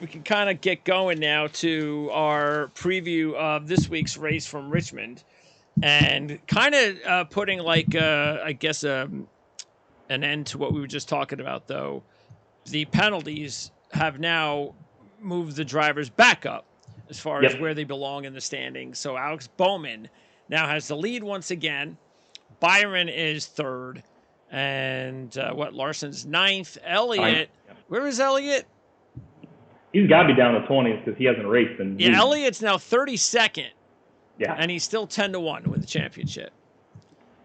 we can kind of get going now to our preview of this week's race from Richmond, and kind of putting like I guess an end to what we were just talking about. Though the penalties have now moved the drivers back up as far as where they belong in the standings. So Alex Bowman now has the lead once again. Byron is third, and Larson's ninth. Elliott, where is Elliott? He's got to be down in the 20s because he hasn't raced in weeks. Elliott's now 32nd. Yeah. And he's still 10-1 to win the championship.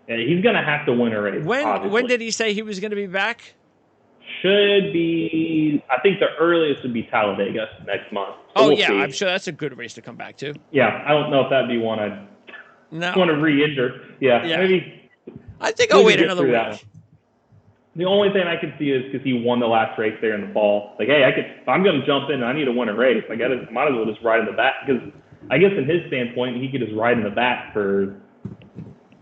Yeah, he's going to have to win a race. When did he say he was going to be back? Should be, I think the earliest would be Talladega next month. So we'll see. I'm sure that's a good race to come back to. Yeah, I don't know if that'd be one I'd want to re-injure. Yeah, maybe. I think I'll wait another week. The only thing I could see is because he won the last race there in the fall. Like, hey, if I'm going to jump in, I need to win a race. Might as well just ride in the back, because I guess in his standpoint, he could just ride in the back for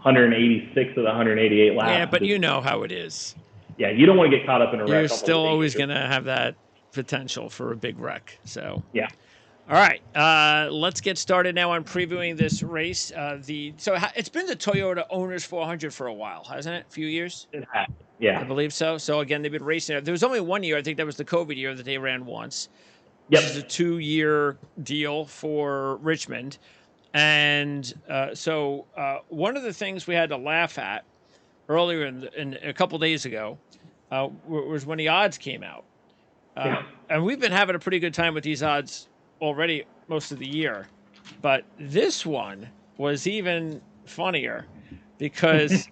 186 of the 188 laps. Yeah, but you know how it is. Yeah, you don't want to get caught up in a wreck. You're still always going to have that potential for a big wreck. So yeah. All right, let's get started now on previewing this race. It's been the Toyota Owners 400 for a while, hasn't it? A few years? It has. Yeah. I believe so. So, again, they've been racing. There was only 1 year. I think that was the COVID year that they ran once. Yep. This is a 2-year deal for Richmond. And one of the things we had to laugh at earlier in a couple days ago was when the odds came out. And we've been having a pretty good time with these odds already most of the year. But this one was even funnier because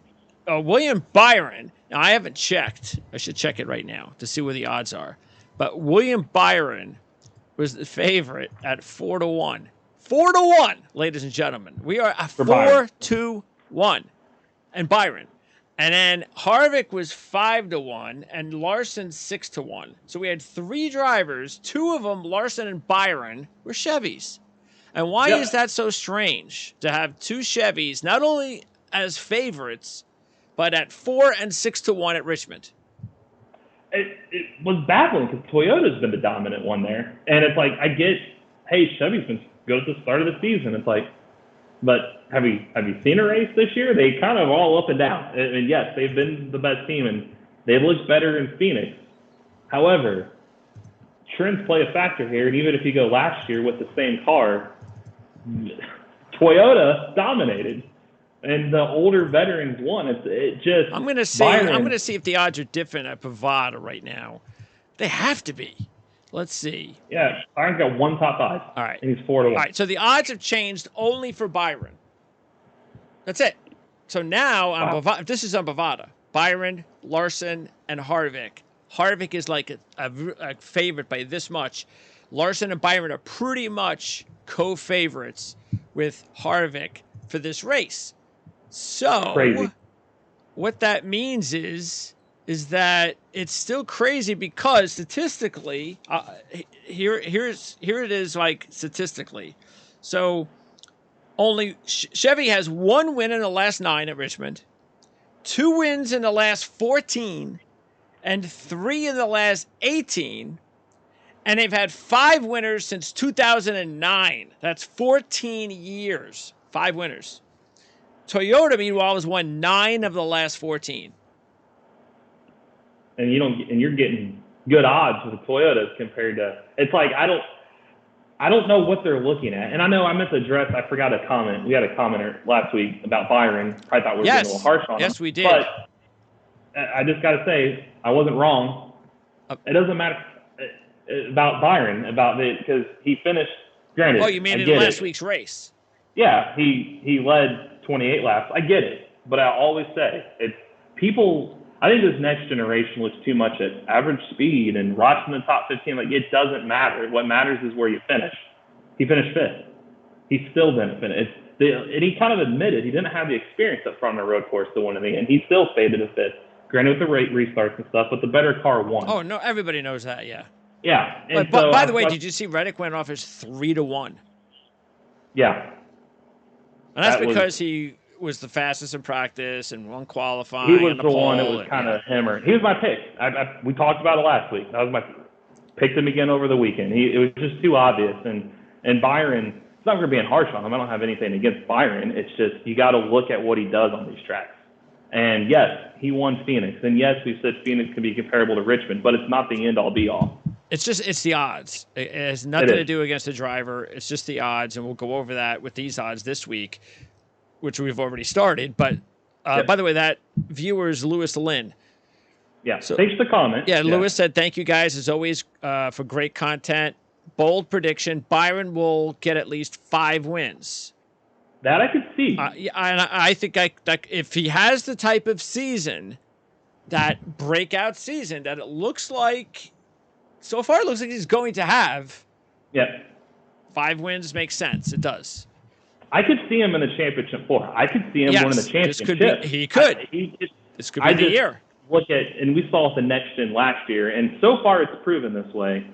William Byron, now I haven't checked. I should check it right now to see where the odds are. But William Byron was the favorite at 4-1. 4-1, ladies and gentlemen. We are at 4-1. And Byron. And then Harvick was 5-1 and Larson 6-1. So we had 3 drivers, 2 of them, Larson and Byron, were Chevys. And why is that so strange to have 2 Chevys, not only as favorites, but at 4 and 6-1 at Richmond? It was baffling because Toyota's been the dominant one there. And it's like, I get, hey, Chevy's been good at the start of the season. It's like, but have you seen a race this year? They kind of all up and down. And yes, they've been the best team, and they looked better in Phoenix. However, trends play a factor here. And even if you go last year with the same car, Toyota dominated, and the older veterans won. I'm going to see if the odds are different at Bovada right now. They have to be. Let's see. Yeah, Byron's got 1 top 5. All right. And he's 4-1. All right, so the odds have changed only for Byron. That's it. So now, this is on Bovada. Byron, Larson, and Harvick. Harvick is like a favorite by this much. Larson and Byron are pretty much co-favorites with Harvick for this race. So crazy. What that means is that it's still crazy because statistically, here it is, like statistically. So only Chevy has 1 win in the last 9 at Richmond, 2 wins in the last 14, and 3 in the last 18. And they've had 5 winners since 2009. That's 14 years. 5 winners. Toyota, meanwhile, has won 9 of the last 14. And you're getting good odds with the Toyotas compared to. It's like I don't know what they're looking at. And I know I meant to address. I forgot a comment. We had a commenter last week about Byron. I thought we were getting a little harsh on him. Yes, we did. But I just got to say I wasn't wrong. It doesn't matter about Byron because he finished. Granted, oh, you mean in last week's race? Yeah, he led 28 laps. I get it, but I always say it's people. I think this next generation looks too much at average speed and watching the top 15. Like, it doesn't matter. What matters is where you finish. He finished 5th. He still didn't finish. And he kind of admitted he didn't have the experience up front on a road course to win in the end. He still faded a 5th. Granted, with the rate restarts and stuff, but the better car won. Oh, no, everybody knows that, yeah. Yeah. But by the way, did you see Reddick went off as 3-1? Yeah. And that's because he was the fastest in practice and won qualifying. He was the one that was kind of hammered. He was my pick. We talked about it last week. That was my Picked him again over the weekend. It was just too obvious. And Byron, it's not going to be harsh on him. I don't have anything against Byron. It's just you got to look at what he does on these tracks. And yes, he won Phoenix. And yes, we said Phoenix can be comparable to Richmond, but it's not the end all be all. It's the odds. It has nothing to do against the driver. It's just the odds, and we'll go over that with these odds this week, which we've already started. But by the way, that viewer is Lewis Lynn. Yeah, so, thanks for the comment. Yeah, Lewis said, thank you guys, as always, for great content. Bold prediction, Byron will get at least 5 wins. That I could see. I think if he has the type of season, that breakout season that it looks like, so far it looks like he's going to have, 5 wins makes sense. It does. I could see him in the championship 4. I could see him winning the championship. He could. This could be the year. Look at, and we saw it the next gen last year, and so far it's proven this way.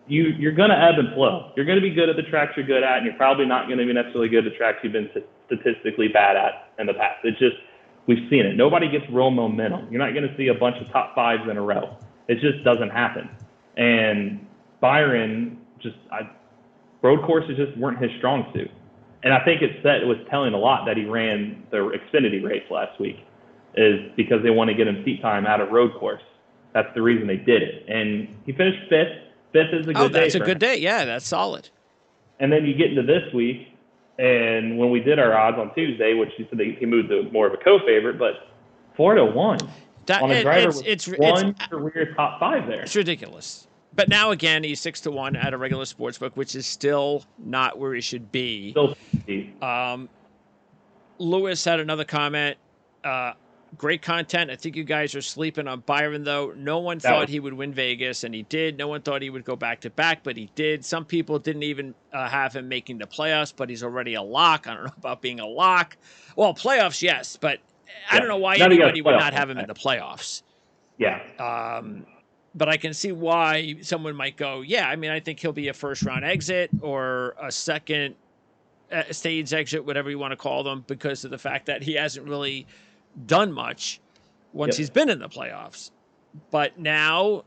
You're going to ebb and flow. You're going to be good at the tracks you're good at, and you're probably not going to be necessarily good at the tracks you've been statistically bad at in the past. It's just, we've seen it. Nobody gets real momentum. You're not going to see a bunch of top 5s in a row. It just doesn't happen. And Byron, road courses just weren't his strong suit. And I think it was telling a lot that he ran the Xfinity race last week, is because they want to get him seat time out of road course. That's the reason they did it. And he finished 5th. 5th is a good day. That's a good day. Yeah, that's solid. And then you get into this week, and when we did our odds on Tuesday, which he said he moved to more of a co-favorite, but 4-1 on a driver with one career top 5 there. It's ridiculous. But now again, he's 6-1 at a regular sportsbook, which is still not where he should be. Lewis had another comment. Great content. I think you guys are sleeping on Byron, though. No one thought he would win Vegas, and he did. No one thought he would go back-to-back, but he did. Some people didn't even have him making the playoffs, but he's already a lock. I don't know about being a lock. Well, playoffs, yes, but I don't know why anybody would not have him in the playoffs. Yeah. But I can see why someone might go, I think he'll be a first-round exit or a second stage exit, whatever you want to call them, because of the fact that he hasn't really done much once he's been in the playoffs. But now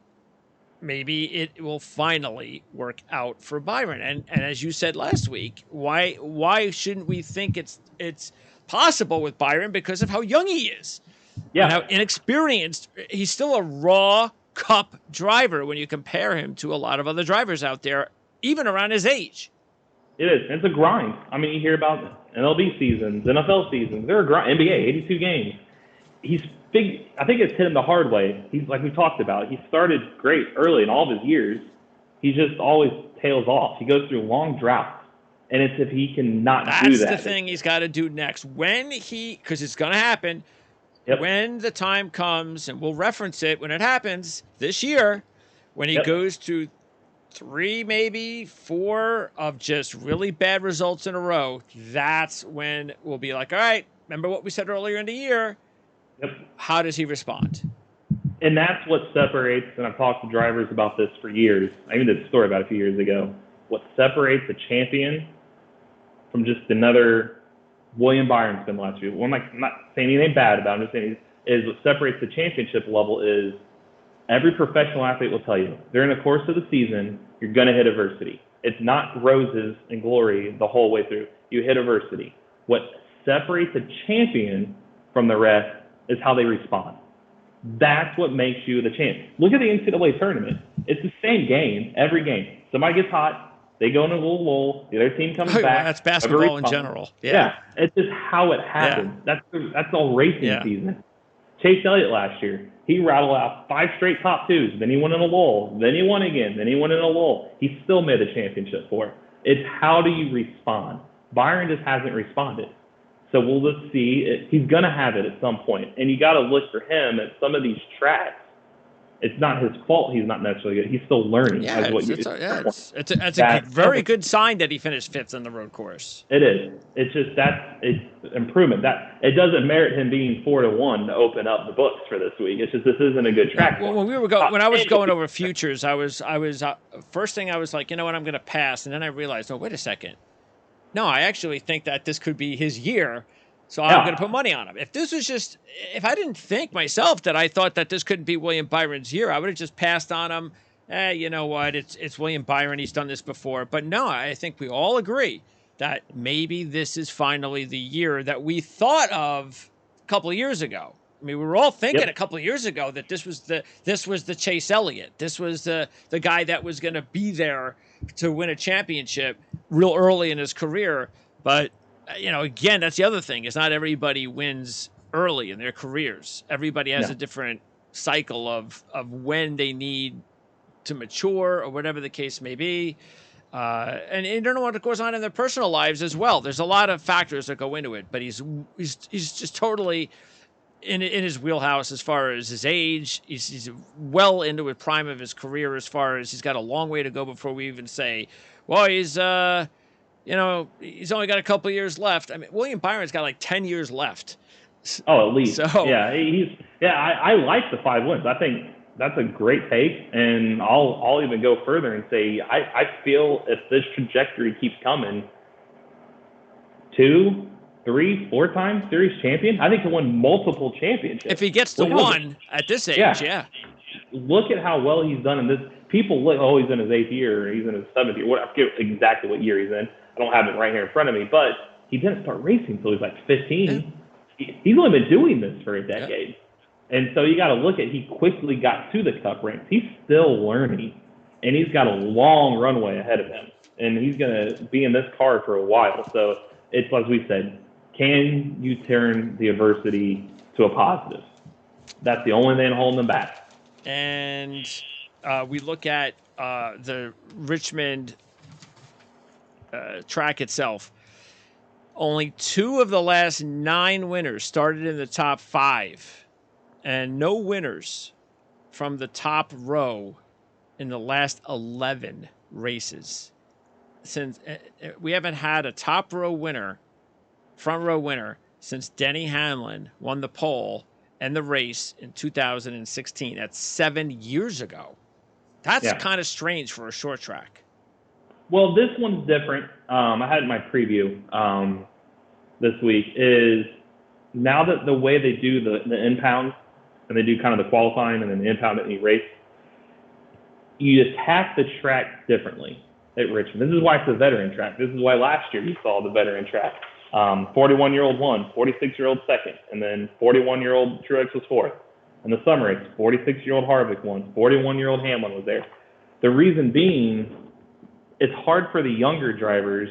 maybe it will finally work out for Byron. And as you said last week, why shouldn't we think it's possible with Byron? Because of how young he is. Yeah. And how inexperienced. He's still a raw Cup driver when you compare him to a lot of other drivers out there, even around his age. It is. It's a grind. I mean, you hear about MLB seasons, NFL seasons. They're a grind. NBA, 82 games. He's big. I think it's hit him the hard way. He's like we talked about. He started great early in all of his years. He just always tails off. He goes through long droughts. And it's if he cannot do that. That's the thing he's got to do next. Because it's going to happen. Yep. When the time comes, and we'll reference it when it happens this year, when he goes to 3, maybe 4 of just really bad results in a row, that's when we'll be like, all right, remember what we said earlier in the year? Yep. How does he respond? And that's what separates, and I've talked to drivers about this for years. I even did a story about it a few years ago. What separates a champion from just another William Byron's been last year. Well, I'm not saying anything bad about him. I'm just saying is what separates the championship level is every professional athlete will tell you during the course of the season, you're going to hit adversity. It's not roses and glory the whole way through. You hit adversity. What separates a champion from the rest is how they respond. That's what makes you the champ. Look at the NCAA tournament. It's the same game every game. Somebody gets hot. They go in a little lull. The other team comes back. That's basketball in general. Yeah. It's just how it happens. Yeah. That's all racing season. Chase Elliott last year, he rattled out 5 straight top 2s. Then he went in a lull. Then he won again. Then he went in a lull. He still made the championship for it. It's how do you respond? Byron just hasn't responded. So we'll just see. He's going to have it at some point. And you got to look for him at some of these tracks. It's not his fault he's not necessarily good. He's still learning. It's a very good sign that he finished 5th on the road course. It is. It's just it's improvement. That it doesn't merit him being 4-1 to open up the books for this week. It's just this isn't a good track. Well, when I was going over futures, I was first thing I was like, you know what, I'm going to pass, and then I realized, oh, wait a second. No, I actually think that this could be his year. So I'm going to put money on him. If I didn't think myself that I thought that this couldn't be William Byron's year, I would have just passed on him you know what? It's William Byron. He's done this before. But no, I think we all agree that maybe this is finally the year that we thought of a couple of years ago. I mean, we were all thinking a Yep. couple of years ago that this was the Chase Elliott. This was the guy that was going to be there to win a championship real early in his career. But again, that's the other thing, is not everybody wins early in their careers. Everybody has a No. different cycle of when they need to mature or whatever the case may be. And you don't know what goes on in their personal lives as well. There's a lot of factors that go into it, but he's just totally in his wheelhouse as far as his age. He's well into the prime of his career, as far as he's got a long way to go before we even say, well, he's only got a couple of years left. I mean, William Byron's got like 10 years left. Oh, at least. So Yeah, I like the 5 wins. I think that's a great take, and I'll even go further and say I feel if this trajectory keeps coming, 2, 3, 4 times series champion. I think he'll win multiple championships. if he gets to one at this age, yeah. Look at how well he's done in this. People look, oh, he's in his 8th year, or he's in his 7th year. I forget exactly what year he's in. I don't have it right here in front of me, but he didn't start racing until he was like 15. Yeah. He's only been doing this for a decade. Yeah. And so you got to look at, he quickly got to the Cup ranks. He's still learning, and he's got a long runway ahead of him. And he's going to be in this car for a while. So it's, as we said, can you turn the adversity to a positive? That's the only thing holding them back. And we look at the Richmond track itself. Only 2 of the last 9 winners started in the top 5, and no winners from the top row in the last 11 races. Since we haven't had a top row winner, front row winner, since Denny Hamlin won the pole and the race in 2016. That's 7 years ago. That's kind of strange for a short track. Well, this one's different. I had my preview this week. Is now that the way they do the impound, and they do kind of the qualifying and then the impound at any race, you attack the track differently at Richmond. This is why it's a veteran track. This is why last year you saw the veteran track. 41-year-old won, 46-year-old second, and then 41-year-old Truex was fourth. In the summer, it's 46-year-old Harvick won, 41-year-old Hamlin was there. The reason being, it's hard for the younger drivers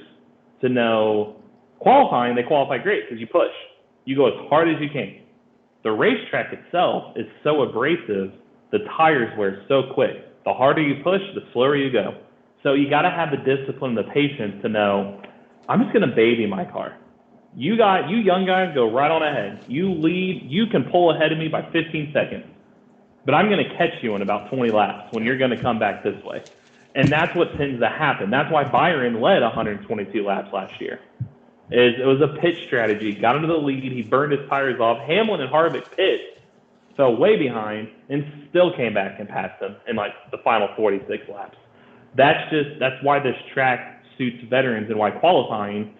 to know. Qualifying, they qualify great because you push. You go as hard as you can. The racetrack itself is so abrasive, the tires wear so quick. The harder you push, the slower you go. So you got to have the discipline and the patience to know, I'm just going to baby my car. You young guys go right on ahead. You lead. You can pull ahead of me by 15 seconds. But I'm going to catch you in about 20 laps when you're going to come back this way. And that's what tends to happen. That's why Byron led 122 laps last year. It was a pitch strategy. Got into the lead. He burned his tires off. Hamlin and Harvick pitched, fell way behind, and still came back and passed them in like the final 46 laps. That's why this track suits veterans and why qualifying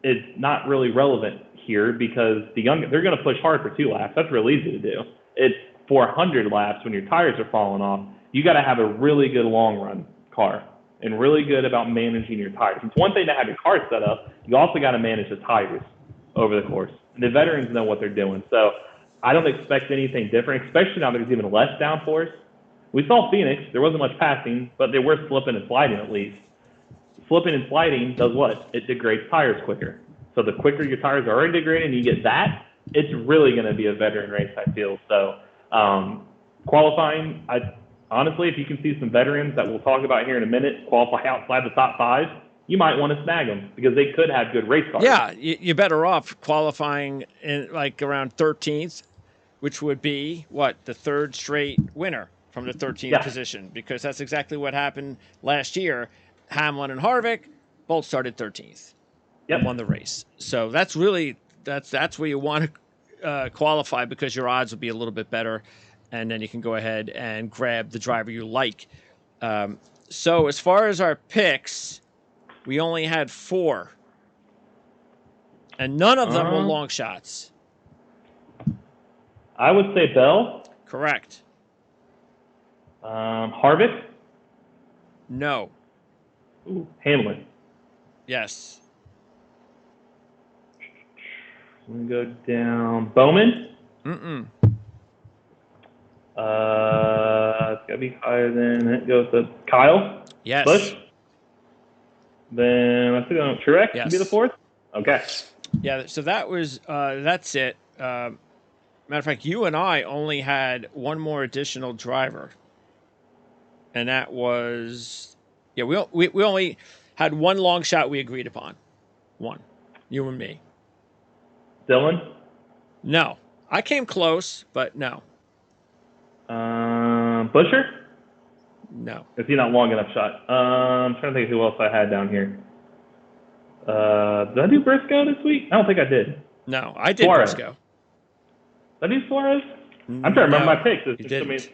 is not really relevant here, because they're going to push hard for 2 laps. That's real easy to do. It's 400 laps when your tires are falling off. You got to have a really good long run car and really good about managing your tires. It's one thing to have your car set up. You also got to manage the tires over the course. And the veterans know what they're doing. So I don't expect anything different, especially now there's even less downforce. We saw Phoenix. There wasn't much passing, but they were slipping and sliding at least. Slipping and sliding does what? It degrades tires quicker. So the quicker your tires are already degrading and you get that, it's really going to be a veteran race, I feel. So qualifying, honestly, if you can see some veterans that we'll talk about here in a minute qualify outside the top 5, you might want to snag them because they could have good race cars. Yeah, you're better off qualifying in like around 13th, which would be the 3rd straight winner from the 13th position, because that's exactly what happened last year. Hamlin and Harvick both started 13th and won the race. So that's really that's where you want to qualify, because your odds will be a little bit better, and then you can go ahead and grab the driver you like. So as far as our picks, we only had 4, and none of them were long shots. I would say Bell. Correct. Harvick. No. Ooh, Hamlin. Yes. I'm going to go down. Bowman? Mm-mm. It's got to be higher than it goes to Kyle? Busch? Yes. Then let's go Truex to be the Yes. fourth? Okay. Yeah, so that's it. Matter of fact, you and I only had one more additional driver. And that was, yeah, we only had one long shot we agreed upon. One. You and me. Dylan? No. I came close, but no. Busher? No. Is he not long enough shot? I'm trying to think of who else I had down here. Did I do Briscoe this week? I don't think I did. No, I did Suarez. Briscoe. Did I do Suarez? I'm trying to remember my picks. You didn't.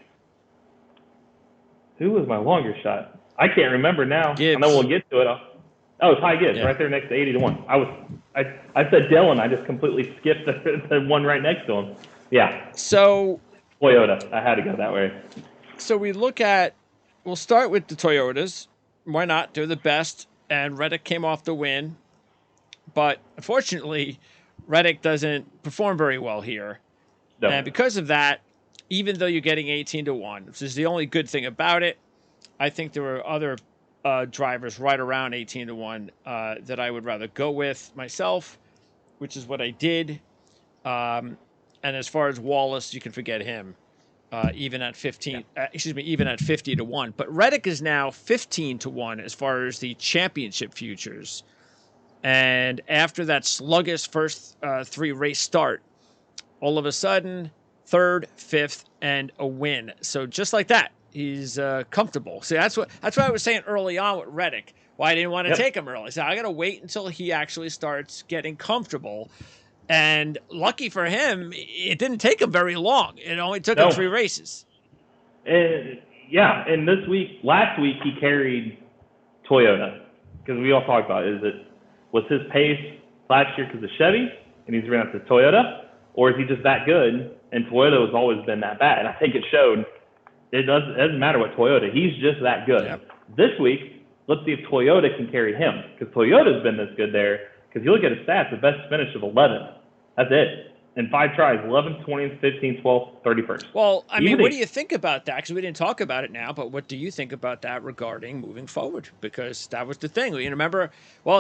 Who was my longer shot? I can't remember now. Gibbs. I know we'll get to it. It's Ty Gibbs, Yeah. right there next to 80-1. I said Dylan. I just completely skipped the one right next to him. Yeah. So Toyota. I had to go that way. So we'll start with the Toyotas. Why not? They're the best. And Reddick came off the win. But unfortunately, Reddick doesn't perform very well here. No. And because of that, even though you're getting 18-1, which is the only good thing about it, I think there were other drivers right around 18-1 that I would rather go with myself, which is what I did. And as far as Wallace, you can forget him. Even at 50-1. But Reddick is now 15-1 as far as the championship futures. And after that sluggish first three race start, all of a sudden, third, fifth, and a win. So just like that, he's comfortable. See, that's what I was saying early on with Reddick. Why I didn't want to take him early. So I got to wait until he actually starts getting comfortable. And lucky for him, it didn't take him very long. It only took him 3 races. And last week he carried Toyota because we all talked about was his pace last year because of Chevy and he's running up to Toyota, or is he just that good and Toyota has always been that bad? And I think it showed. It doesn't matter what Toyota, he's just that good. Yep. This week, let's see if Toyota can carry him because Toyota's been this good there. Because you look at his stats, the best finish of 11. That's it. In 5 tries, 11, 20, 15, 12, 31st. Well, I mean, what do you think about that? Because we didn't talk about it now, but what do you think about that regarding moving forward? Because that was the thing. You remember,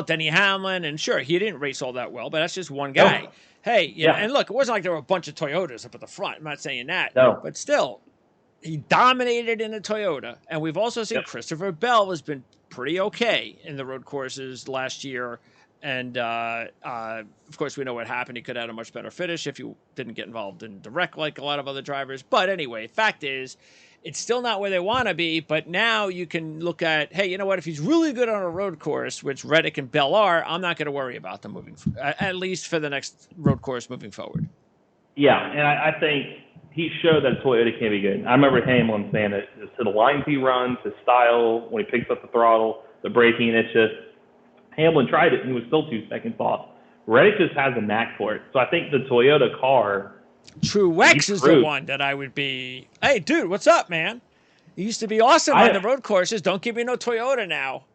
Denny Hamlin, and sure, he didn't race all that well, but that's just one guy. No. Hey, you know, and look, it wasn't like there were a bunch of Toyotas up at the front. I'm not saying that. No. But still, he dominated in a Toyota. And we've also seen Christopher Bell has been pretty okay in the road courses last year. And, of course, we know what happened. He could have had a much better finish if you didn't get involved in the wreck like a lot of other drivers. But anyway, fact is, it's still not where they want to be. But now you can look at, hey, you know what? If he's really good on a road course, which Reddick and Bell are, I'm not going to worry about them at least for the next road course moving forward. Yeah, and I think he showed that Toyota can be good. I remember Hamlin saying that to the lines he runs, his style, when he picks up the throttle, the braking, it's just, Hamlin tried it and he was still 2 seconds off. Reddick just has a knack for it. So I think the Toyota car. Truex is the one that I would be, hey, dude, what's up, man? You used to be awesome on the road courses. Don't give me no Toyota now.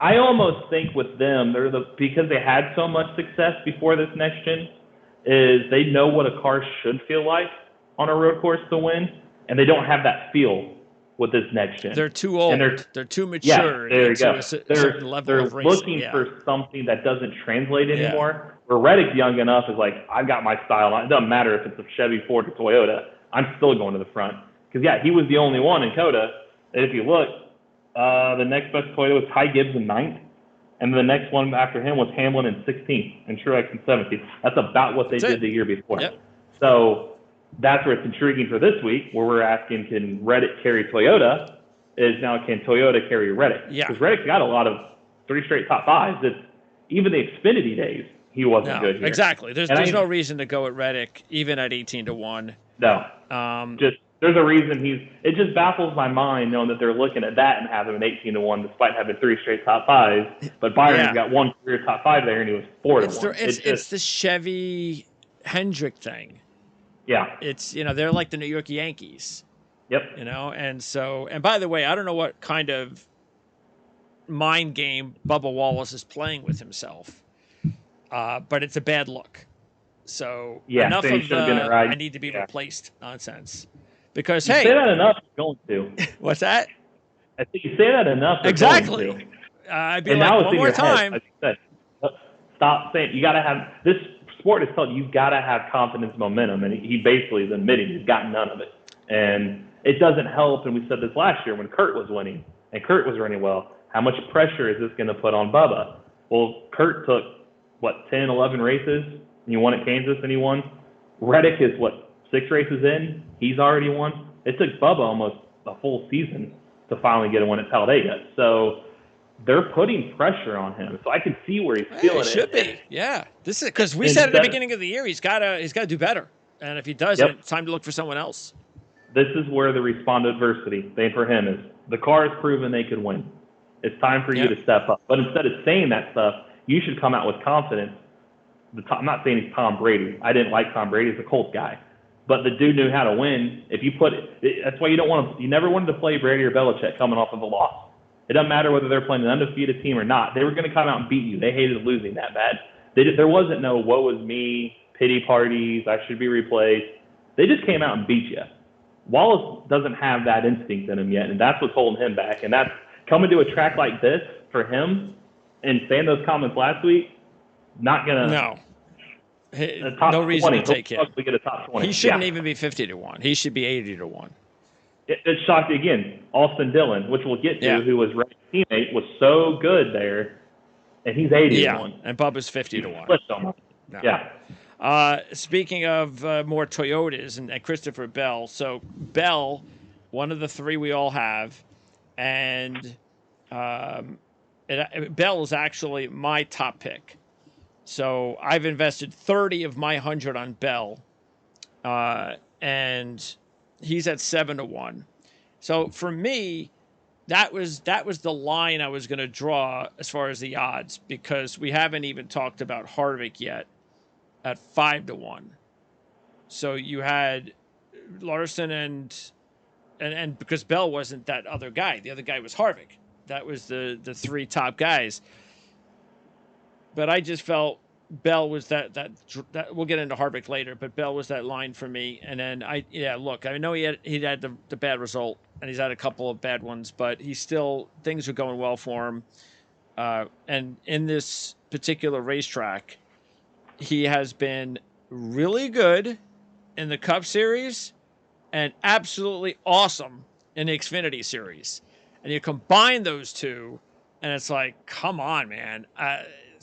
I almost think with them, because they had so much success before this next gen, is they know what a car should feel like on a road course to win, and they don't have that feel with this next gen. They're too old. And they're too mature. There you go. A certain level of racing. Looking for something that doesn't translate anymore. Where Reddick's young enough is like, I've got my style. It doesn't matter if it's a Chevy, Ford, or Toyota. I'm still going to the front. Because, he was the only one in COTA. And if you look, the next best Toyota was Ty Gibbs in 9th. And the next one after him was Hamlin in 16th and Truex in 17th. That's about what they did the year before. Yep. So that's where it's intriguing for this week, where we're asking, can Reddick carry Toyota? Can Toyota carry Reddick? Yeah. Because Reddick's got a lot of 3 straight top 5s. It's even the Xfinity days, he wasn't good here. Exactly. There's no reason to go at Reddick, even at 18-1. No. There's a reason it just baffles my mind knowing that they're looking at that and have him an 18-1 despite having 3 straight top 5s. But Byron's got 1 career top 5 there and he was 4-1. It's the Chevy Hendrick thing. Yeah. It's, they're like the New York Yankees. Yep. And by the way, I don't know what kind of mind game Bubba Wallace is playing with himself. But it's a bad look. So Yeah, enough saying he of should have been the right. I need to be Yeah. replaced nonsense. Because, You say hey, that enough, you're going to. what's that? I think you say that enough, they're going to. Exactly. I'd be And like, now it's one in more your head, time. like you said. Stop saying you got to have this sport is told you've got to have confidence, momentum, and he basically is admitting he's got none of it. And it doesn't help. And we said this last year when Kurt was winning and Kurt was running well. How much pressure is this going to put on Bubba? Well, Kurt took 10, 11 races, and you won at Kansas, and he won. Reddick is 6 races in, he's already won. It took Bubba almost a full season to finally get a win at Talladega. So they're putting pressure on him. So I can see where he's feeling It should be. Yeah. This is because we said at the beginning of the year he's gotta do better. And if he doesn't, it's time to look for someone else. This is where the respond to adversity thing for him is the car has proven they could win. It's time for you to step up. But instead of saying that stuff, you should come out with confidence. I'm not saying he's Tom Brady. I didn't like Tom Brady as a Colts guy. But the dude knew how to win. If you that's why you never wanted to play Brady or Belichick coming off of a loss. It doesn't matter whether they're playing an undefeated team or not. They were going to come out and beat you. They hated losing that bad. There wasn't no woe is me, pity parties, I should be replaced. They just came out and beat you. Wallace doesn't have that instinct in him yet, and that's what's holding him back. And that's coming to a track like this for him and saying those comments last week, not going to. No. No reason 20. to take him. Get a top 20. He shouldn't even be 50-1. He should be 80-1. It shocked me again. Austin Dillon, which we'll get to, who was Red's teammate, was so good there, and he's 80-1. Yeah, and Bubba's 50-1. No. Yeah. Speaking of more Toyotas and Christopher Bell, so Bell, one of the 3 we all have, and Bell is actually my top pick. So I've invested 30 of my 100 on Bell, and he's at 7-1. So for me, that was the line I was going to draw as far as the odds, because we haven't even talked about Harvick yet at 5-1. So you had Larson and because Bell wasn't that other guy, the other guy was Harvick. That was the 3 top guys. But I just felt Bell was that we'll get into Harvick later, but Bell was that line for me. And then I know he had the bad result, and he's had a couple of bad ones, but things are going well for him. And in this particular racetrack, he has been really good in the Cup Series and absolutely awesome in the Xfinity Series. And you combine those two, and it's like, come on, man.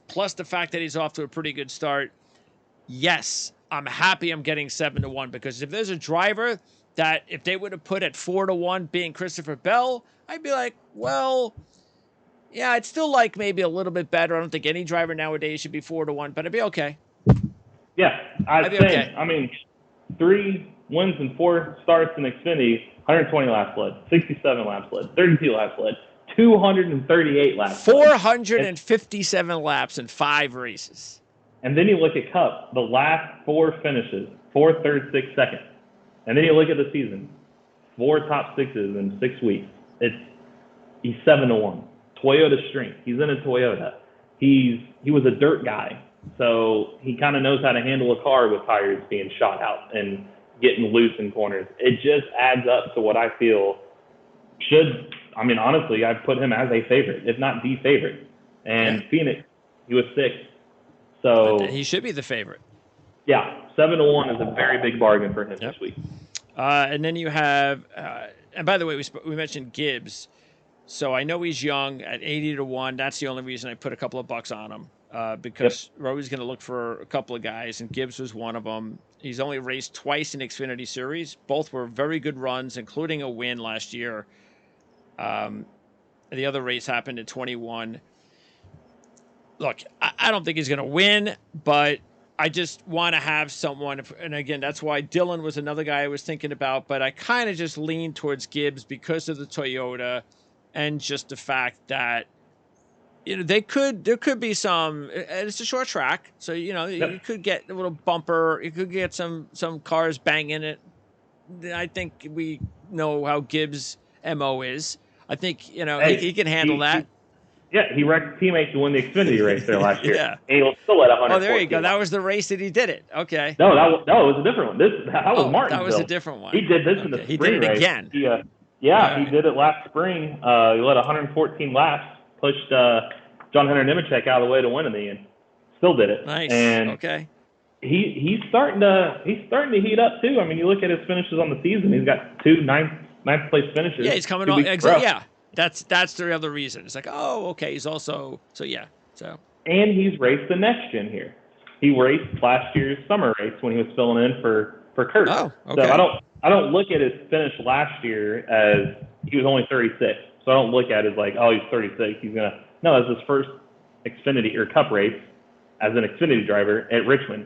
Plus the fact that he's off to a pretty good start. Yes, I'm happy I'm getting 7-1, because if there's a driver that if they would have put at 4-1 being Christopher Bell, I'd be like, well, yeah, I'd still like maybe a little bit better. I don't think any driver nowadays should be 4-1, but I'd be okay. Yeah, I'd be say. Okay. I mean, 3 wins and 4 starts in Xfinity, 120 laps led, 67 laps led, 32 laps led, 238 laps. 457 laps in 5 races. And then you look at Cup, the last 4 finishes, 4th, 3rd, 6th, 2nd. And then you look at the season, 4 top 6s in 6 weeks. He's 7-1. Toyota strength. He's in a Toyota. He was a dirt guy, so he kind of knows how to handle a car with tires being shot out and getting loose in corners. It just adds up to what I feel honestly, I'd put him as a favorite, if not the favorite. And Phoenix, he was 6th. So he should be the favorite. Yeah, 7-1 is a very big bargain for him this week. And then you have, and by the way, we mentioned Gibbs. So I know he's young at 80-1. That's the only reason I put a couple of bucks on him, because we're always going to look for a couple of guys, and Gibbs was one of them. He's only raced twice in Xfinity Series. Both were very good runs, including a win last year. The other race happened in 21. Look, I don't think he's going to win, but I just want to have someone. And again, that's why Dillon was another guy I was thinking about, but I kind of just leaned towards Gibbs because of the Toyota and just the fact that, there could be some, and it's a short track. So, you could get a little bumper. You could get some cars banging it. I think we know how Gibbs' MO is. I think, he can handle that. Yeah, he wrecked teammates to win the Xfinity race there last year. Yeah. And he still led Oh, there you 114 go. That laps. was the race that he did it. Okay. No, that was a different one. That was Oh, that was a Martinsville. different He one. did this in Okay. the He did spring it race. again. All Yeah, he right. did it last spring. He led 114 laps, pushed John Hunter Nemechek out of the way to win in the end. Still did it, Nice. and Okay. he's starting to heat up too. I mean, you look at his finishes on the season. He's got two ninth place finishes. Yeah, he's coming 2 on. weeks in a row. Yeah. That's the other reason. It's like, oh, okay. He's also, so yeah. So. And he's raced the next gen here. He raced last year's summer race when he was filling in for Kurt. Oh, okay. So I don't look at his finish last year as he was only 36. So I don't look at it as like, oh, he's 36. He's gonna no, that's his first Xfinity or Cup race as an Xfinity driver at Richmond.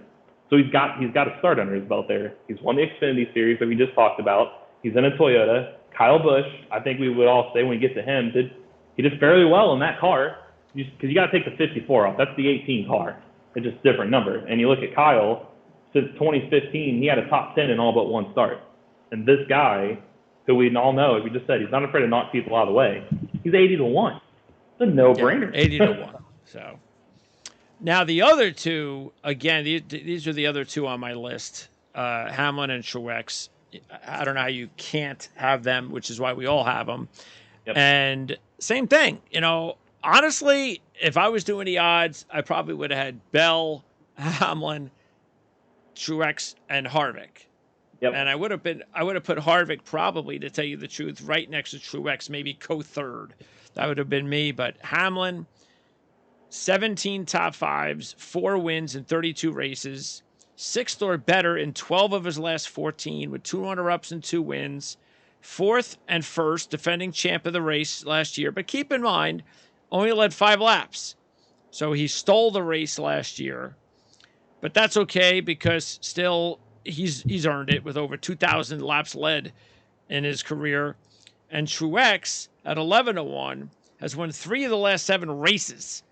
So he's got a start under his belt there. He's won the Xfinity Series that we just talked about. He's in a Toyota. Kyle Busch, I think we would all say when we get to him, he did fairly well in that car. Because you got to take the 54 off. That's the 18 car. It's just a different number. And you look at Kyle, since 2015, he had a top 10 in all but one start. And this guy, who we all know, as we just said, he's not afraid to knock people out of the way. He's 80-1. It's a no-brainer. Yeah, 80-1. So now the other two, again, these are the other two on my list, Hamlin and Truex. I don't know how you can't have them, which is why we all have them. Yep. And same thing, honestly, if I was doing the odds, I probably would have had Bell, Hamlin, Truex, and Harvick. Yep. And I would have put Harvick probably, to tell you the truth, right next to Truex, maybe co-third. That would have been me. But Hamlin, 17 top fives, 4 wins in 32 races, 6th or better in 12 of his last 14, with 2 runner-ups and 2 wins. 4th and 1st, defending champ of the race last year. But keep in mind, only led 5 laps. So he stole the race last year. But that's okay, because still he's earned it with over 2,000 laps led in his career. And Truex, at 11-1, has won 3 of the last 7 races.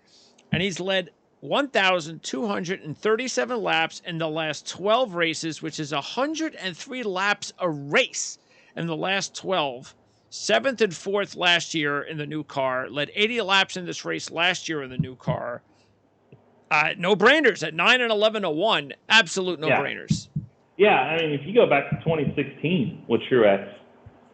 And he's led 1,237 laps in the last 12 races, which is 103 laps a race in the last 12. 7th and 4th last year in the new car. Led 80 laps in this race last year in the new car. No-brainers at 9 and 11-1. Absolute no-brainers. Yeah, I mean, if you go back to 2016 with Truex,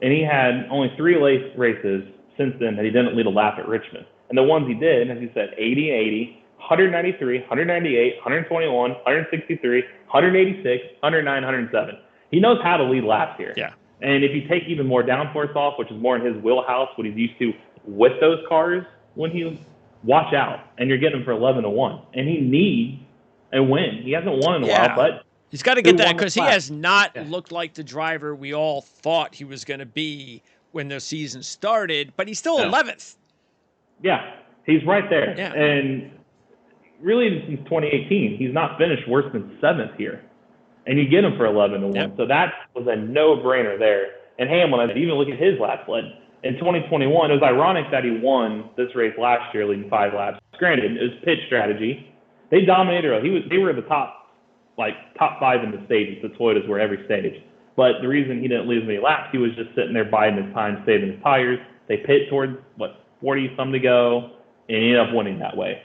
and he had only 3 races since then that he didn't lead a lap at Richmond. And the ones he did, as you said, 80, 193, 198, 121, 163, 186, 109, 107. He knows how to lead laps here. Yeah. And if you take even more downforce off, which is more in his wheelhouse, what he's used to with those cars, when he watch out, and you're getting him for 11-1, and he needs a win. He hasn't won in a while, but he's got to get that, because he has not looked like the driver we all thought he was going to be when the season started. But he's still 11th. Yeah, he's right there. Yeah. And really, since 2018, he's not finished worse than 7th here. And you get him for 11-1. Yep. So that was a no-brainer there. And Hamlin, even look at his laps led. In 2021, it was ironic that he won this race last year, leading 5 laps. Granted, it was pitch strategy. They dominated. They were the top 5 in the stages. The Toyotas were every stage. But the reason he didn't lose many laps, he was just sitting there biding his time, saving his tires. They pit towards, 40-some to go, and he ended up winning that way.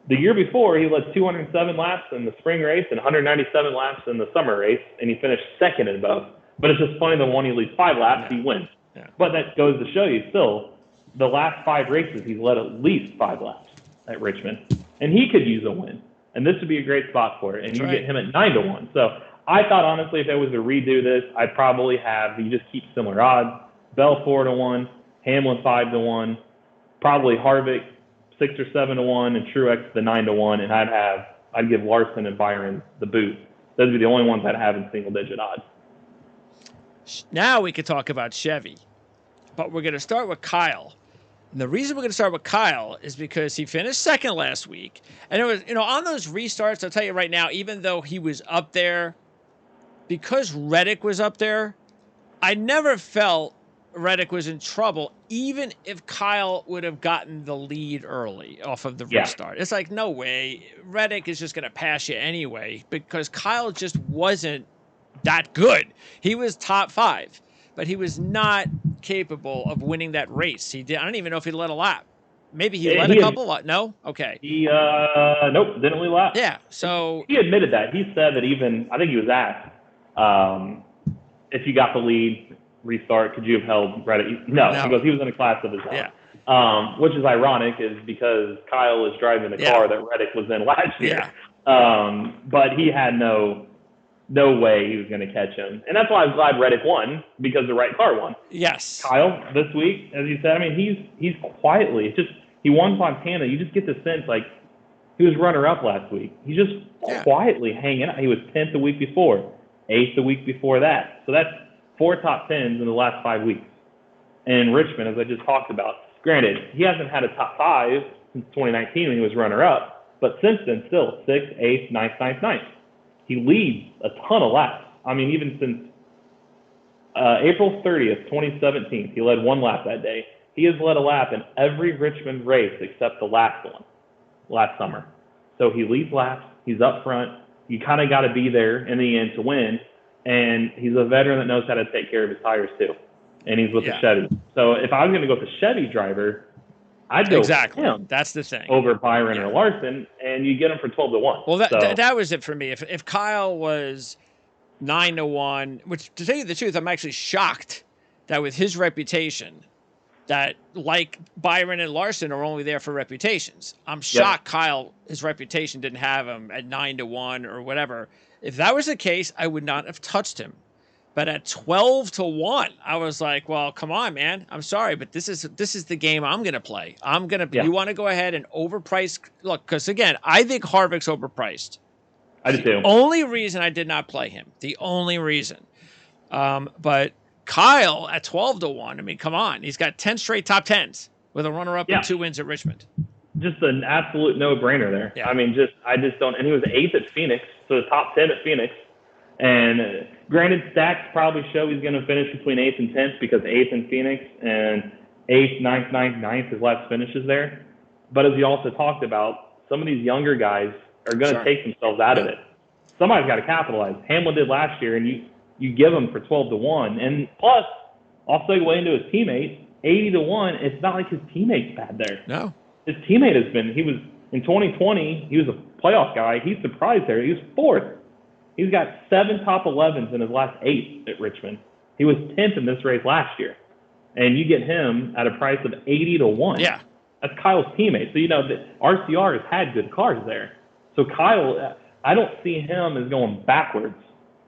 The year before, he led 207 laps in the spring race and 197 laps in the summer race, and he finished 2nd in both. But it's just funny, the one he leads 5 laps, he wins. Yeah. But that goes to show you, still, the last 5 races, he's led at least 5 laps at Richmond. And he could use a win. And this would be a great spot for it. And you get him at 9-1. So I thought, honestly, if I was to redo this, I'd probably have, you just keep similar odds, Bell 4-1, Hamlin 5-1, probably Harvick 6 or 7-1, and Truex the 9-1, and I'd give Larson and Byron the boot. Those would be the only ones I'd have in single-digit odds. Now we could talk about Chevy, but we're going to start with Kyle. And the reason we're going to start with Kyle is because he finished 2nd last week. And it was, on those restarts, I'll tell you right now, even though he was up there, because Reddick was up there, I never felt Reddick was in trouble, even if Kyle would have gotten the lead early off of the restart. It's like, no way. Reddick is just going to pass you anyway, because Kyle just wasn't that good. He was top 5, but he was not capable of winning that race. I don't even know if he led a lap. maybe he led a couple. No, okay. Nope, didn't lead lap. Yeah. So he admitted that. He said that even, I think he was asked, if you got the lead, restart, could you have held Reddick? No, No. because he was in a class of his own. Yeah. Which is ironic, is because Kyle is driving the car that Reddick was in last year. Yeah. But he had no way he was going to catch him. And that's why I'm glad Reddick won, because the right car won. Yes. Kyle, this week, as you said, I mean, he's quietly, it's just, he won Fontana. You just get the sense, like, he was runner-up last week. He's just quietly hanging out. He was 10th the week before, 8th the week before that. So that's 4 top 10s in the last 5 weeks. And Richmond, as I just talked about, granted, he hasn't had a top 5 since 2019 when he was runner-up, but since then, still 6th, 8th, 9th, 9th, 9th. He leads a ton of laps. I mean, even since April 30th, 2017, he led 1 lap that day. He has led a lap in every Richmond race except the last one, last summer. So he leads laps. He's up front. You kind of got to be there in the end to win. And he's a veteran that knows how to take care of his tires too. And he's with the Chevy. So if I was going to go with the Chevy driver, I'd go with him. That's the thing. Over Byron or Larson, and you get him for 12-1. Well, that was it for me. If Kyle was 9-1, which, to tell you the truth, I'm actually shocked that with his reputation, that like Byron and Larson are only there for reputations. I'm shocked Kyle, his reputation didn't have him at 9-1 or whatever. If that was the case, I would not have touched him. But at 12-1, I was like, well, come on, man. I'm sorry, but this is the game I'm going to play. You want to go ahead and overprice. Look, because again, I think Harvick's overpriced. I do too. The only reason I did not play him. The only reason. But Kyle at 12-1, I mean, come on. He's got 10 straight top 10s with a runner-up and 2 wins at Richmond. Just an absolute no-brainer there. Yeah. I mean, I just don't. And he was 8th at Phoenix, so the top 10 at Phoenix. And granted, stats probably show he's going to finish between 8th and 10th, because 8th in Phoenix and 8th, 9th, 9th, 9th, his last finishes there. But as you also talked about, some of these younger guys are going to take themselves out of it. Somebody's got to capitalize. Hamlin did last year, and you give him for 12-1. And plus, I'll segue into his teammate, 80-1. It's not like his teammate's bad there. No. His teammate he was, in 2020, he was a playoff guy. He's surprised there. He was 4th. He's got 7 top 11s in his last 8 at Richmond. He was 10th in this race last year. And you get him at a price of 80-1. Yeah. That's Kyle's teammate. So, the RCR has had good cars there. So Kyle, I don't see him as going backwards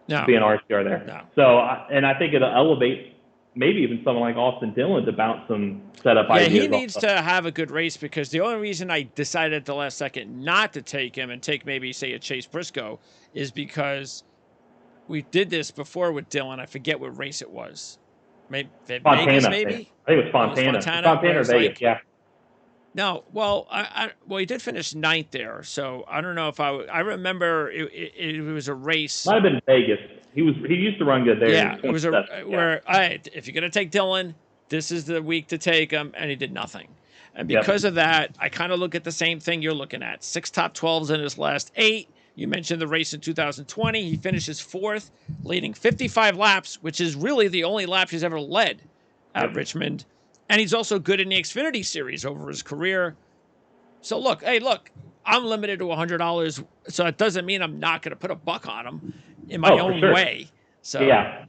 being RCR there. No. So, and I think it'll elevate maybe even someone like Austin Dillon to bounce some setup ideas. Yeah, he needs to have a good race, because the only reason I decided at the last second not to take him and take maybe, say, a Chase Briscoe is because we did this before with Dillon. I forget what race it was. Maybe Fontana, Vegas, maybe? I think it was Fontana. Fontana or Vegas, No, well, he did finish 9th there, so I don't know if I remember it was a race. Might have been Vegas. He used to run good there. Yeah, it was where if you're gonna take Dillon, this is the week to take him, and he did nothing. And because of that, I kind of look at the same thing you're looking at. 6 top 12s in his last 8. You mentioned the race in 2020. He finishes 4th, leading 55 laps, which is really the only laps he's ever led at Richmond. And he's also good in the Xfinity Series over his career. So look, I'm limited to $100, so it doesn't mean I'm not going to put a buck on him in my own way. So you have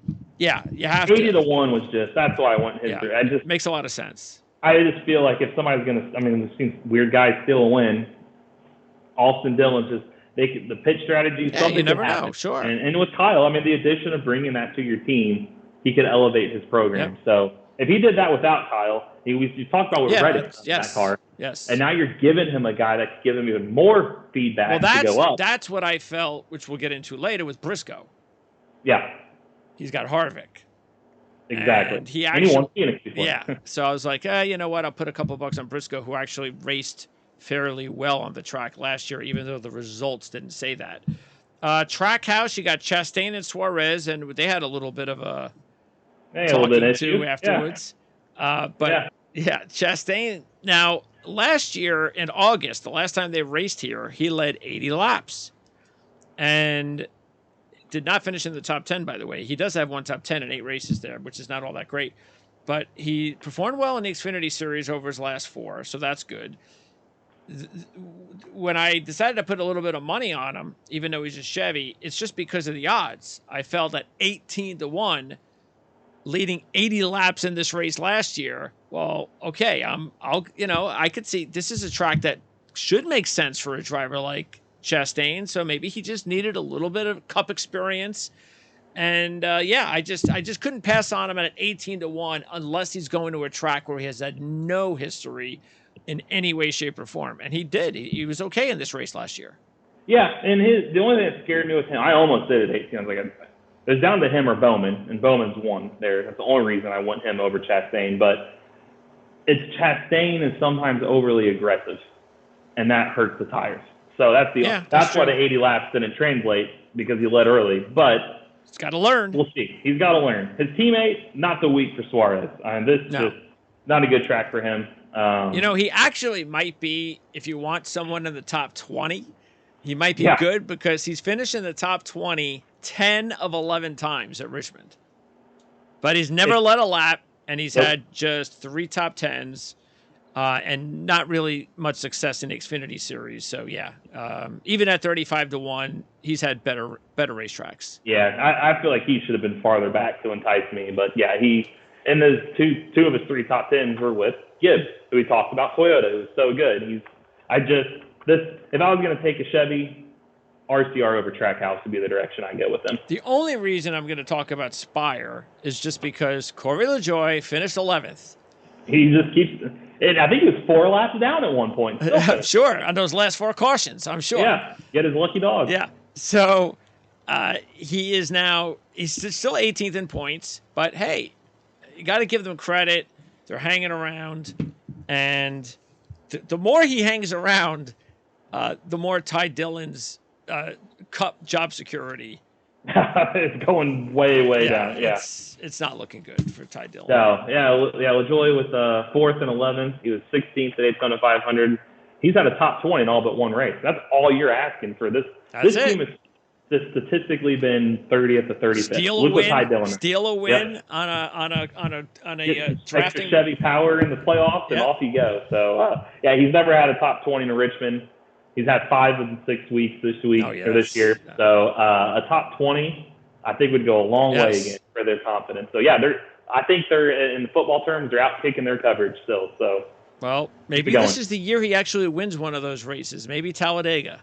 80-1 was that's why I want his. Yeah, it makes a lot of sense. I just feel like if somebody's going to, we've seen weird guys still win. Austin Dillon the pitch strategy, something you never can happen. know, sure. And with Kyle, the addition of bringing that to your team, he could elevate his program. Yep. So if he did that without Kyle, you talked about with Reddick that car. Yes. And now you're giving him a guy that could give him even more feedback to go up. That's what I felt, which we'll get into later, with Briscoe. Yeah. He's got Harvick. Exactly. And he actually, won Phoenix before. So I was like, you know what? I'll put a couple bucks on Briscoe, who actually raced fairly well on the track last year, even though the results didn't say that. Trackhouse, you got Chastain and Suarez, and they had a little bit of a talking to afterwards. Chastain. Now, last year in August, the last time they raced here, he led 80 laps and did not finish in the top 10, by the way. He does have one top 10 in 8 races there, which is not all that great. but he performed well in the Xfinity Series over his last 4, so that's good. When I decided to put a little bit of money on him, even though he's a Chevy, it's just because of the odds. I felt at 18-1, leading 80 laps in this race last year. Well, okay, I could see this is a track that should make sense for a driver like Chastain. So maybe he just needed a little bit of Cup experience. And I just couldn't pass on him at 18-1 unless he's going to a track where he has had no history in any way, shape, or form. And he did. He was okay in this race last year. Yeah, and the only thing that scared me with him, I almost did at 18. I was like, it's down to him or Bowman, and Bowman's won there. That's the only reason I want him over Chastain. But it's Chastain is sometimes overly aggressive, and that hurts the tires. So that's why the 80 laps didn't translate, because he led early. But he's got to learn. We'll see. He's got to learn. His teammate, not the week for Suarez. Just not a good track for him. He actually might be, if you want someone in the top 20, he might be good, because he's finished in the top 20 10 of 11 times at Richmond. But he's never led a lap, and he's had just 3 top 10s, and not really much success in the Xfinity Series. So, even at 35-1, he's had better racetracks. Yeah, I feel like he should have been farther back to entice me. But, and those two of his 3 top 10s were with Gibbs, who we talked about, Toyota, who was so good. If I was going to take a Chevy, RCR over Trackhouse would be the direction I go with them. The only reason I'm going to talk about Spire is just because Corey LaJoie finished 11th. He just keeps, and I think he was 4 laps down at one point. Sure, on those last 4 cautions, I'm sure. Yeah, get his lucky dog. Yeah, so he's still 18th in points, but hey, you got to give them credit. They're hanging around, and the more he hangs around, the more Ty Dillon's Cup job security. It's going way down. Yeah, it's not looking good for Ty Dillon. No, LaJoie was 4th and 11th. He was 16th at Daytona 500. He's had a top 20 in all but 1 race. That's all you're asking for this. This team has statistically been 30th to 35th. Steal a win on a drafting extra Chevy power in the playoffs, and off you go. So he's never had a top 20 in Richmond. He's had 5 of the 6 weeks this year. So a top 20, I think, would go a long way again for their confidence. So I think they're, in the football terms, they're out kicking their coverage still. So maybe this is the year he actually wins one of those races. Maybe Talladega.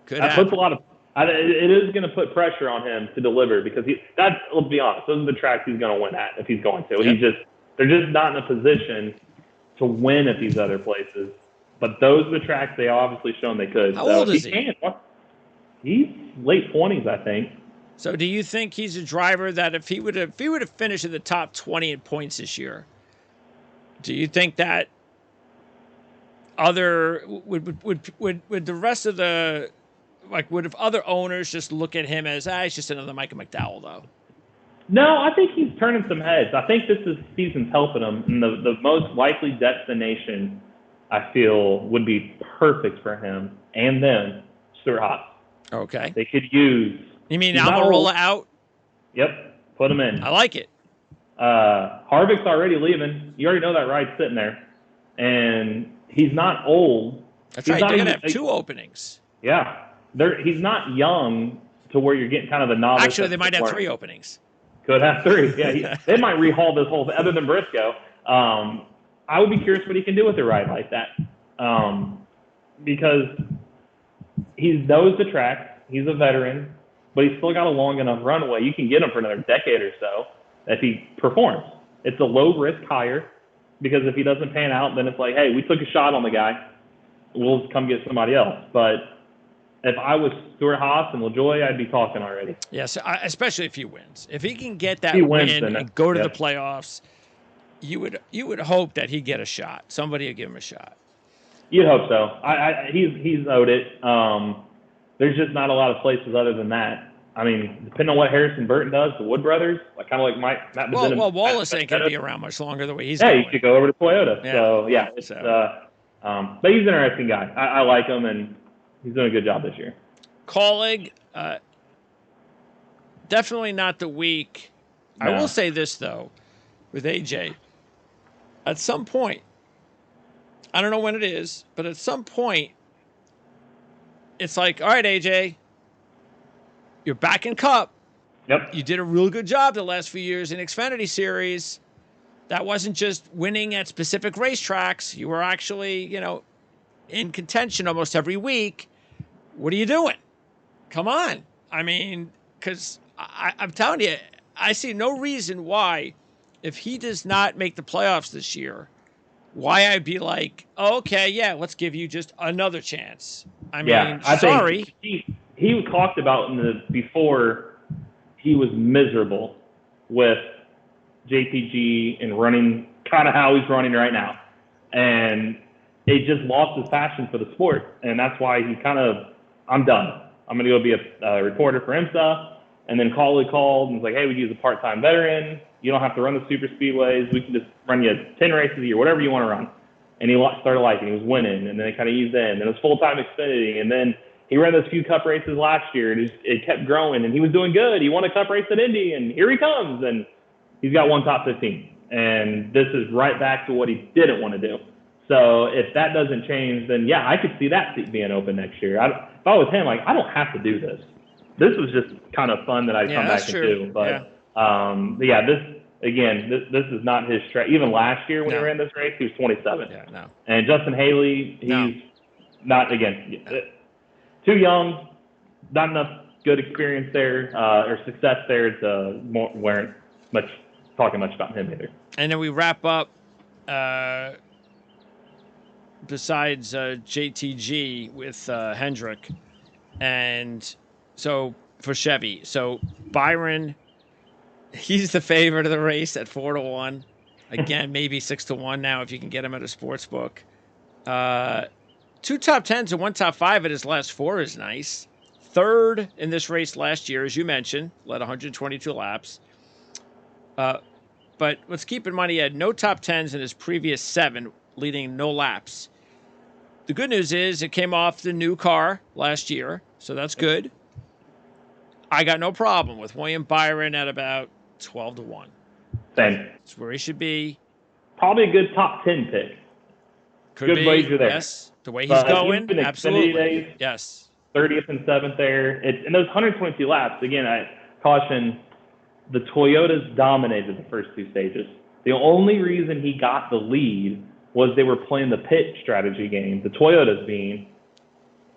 That puts a lot of. It is going to put pressure on him to deliver, because let's be honest, those are the tracks he's going to win at if he's going to. Yep. They're just not in a position to win at these other places. But those are the tracks they obviously shown they could. How old is he? He's late 20s, I think. So do you think he's a driver that if he would have finished in the top 20 in points this year, do you think that would the rest of the, would if other owners just look at him as, he's just another Michael McDowell, though? No, I think he's turning some heads. I think this season's helping him. And the most likely destination, I feel, would be perfect for him and them, Stewart-Haas. Okay. They could use. You mean Almirola out? Yep. Put him in. I like it. Harvick's already leaving. You already know that ride's sitting there. And he's not old. That's right. They're going to have 2 openings. Yeah. He's not young to where you're getting kind of a novice. Actually, they might have 3 openings. Could have 3. Yeah. They might rehaul this whole thing, other than Briscoe. I would be curious what he can do with a ride like that, because he knows the track. He's a veteran, but he's still got a long enough runway. You can get him for another decade or so if he performs. It's a low-risk hire, because if he doesn't pan out, then it's like, hey, we took a shot on the guy. We'll just come get somebody else. But if I was Stewart-Haas and LaJoie, I'd be talking already. Yes, especially if he wins. If he can get that win and go to the playoffs, you would hope that he'd get a shot. Somebody would give him a shot. You'd hope so. He's owed it. There's just not a lot of places other than that. I mean, depending on what Harrison Burton does, the Wood brothers, kind of like Matt Bezinnon. Well, Wallace ain't going to be around much longer the way he's going. Yeah, he should go over to Toyota. But he's an interesting guy. I like him, and he's doing a good job this year. Colleague, definitely not the week. No. I will say this, though, with AJ. at some point, I don't know when it is, but at some point, it's like, all right, AJ, you're back in Cup. Yep. You did a real good job the last few years in Xfinity Series. That wasn't just winning at specific racetracks. You were actually, in contention almost every week. What are you doing? Come on. I mean, because I'm telling you, I see no reason why, if he does not make the playoffs this year, why I'd be like, oh, okay, yeah, let's give you just another chance. I mean, I sorry. think he talked about before he was miserable with JTG and running kind of how he's running right now. And it just lost his passion for the sport. And that's why he I'm done. I'm going to go be a reporter for IMSA. And then Cauley called and was like, hey, we use a part-time veteran. You don't have to run the super speedways. We can just run you 10 races a year, whatever you want to run. And he started liking it. He was winning. And then it kind of eased in. And it was full-time Xfinity. And then he ran those few Cup races last year. And it kept growing. And he was doing good. He won a Cup race at Indy. And here he comes. And he's got one top 15. And this is right back to what he didn't want to do. So if that doesn't change, then, yeah, I could see that seat being open next year. If I was him, like, I don't have to do this. This was just kind of fun that I'd come back and do. But, this is not his track. Even last year when he ran this race, he was 27. Yeah, no. And Justin Haley, he's not, too young, not enough good experience there or success there to weren't talking much about him either. And then we wrap up, besides JTG with Hendrick. And so for Chevy, so Byron, he's the favorite of the race at 4-1. Again, maybe 6-1 now if you can get him at a sports book. 2 top 10s and 1 top 5 at his last 4 is nice. Third in this race last year, as you mentioned, led 122 laps. But let's keep in mind he had no top 10s in his previous 7, leading no laps. The good news is it came off the new car last year, so that's good. I got no problem with William Byron at about 12-1. Same. That's where he should be. Probably a good top 10 pick. Could be. Wager there. Yes. The way he's going, absolutely. Days, yes. 30th and 7th there. And those 122 laps, again, I caution, the Toyotas dominated the first 2 stages. The only reason he got the lead was they were playing the pit strategy game, the Toyotas being.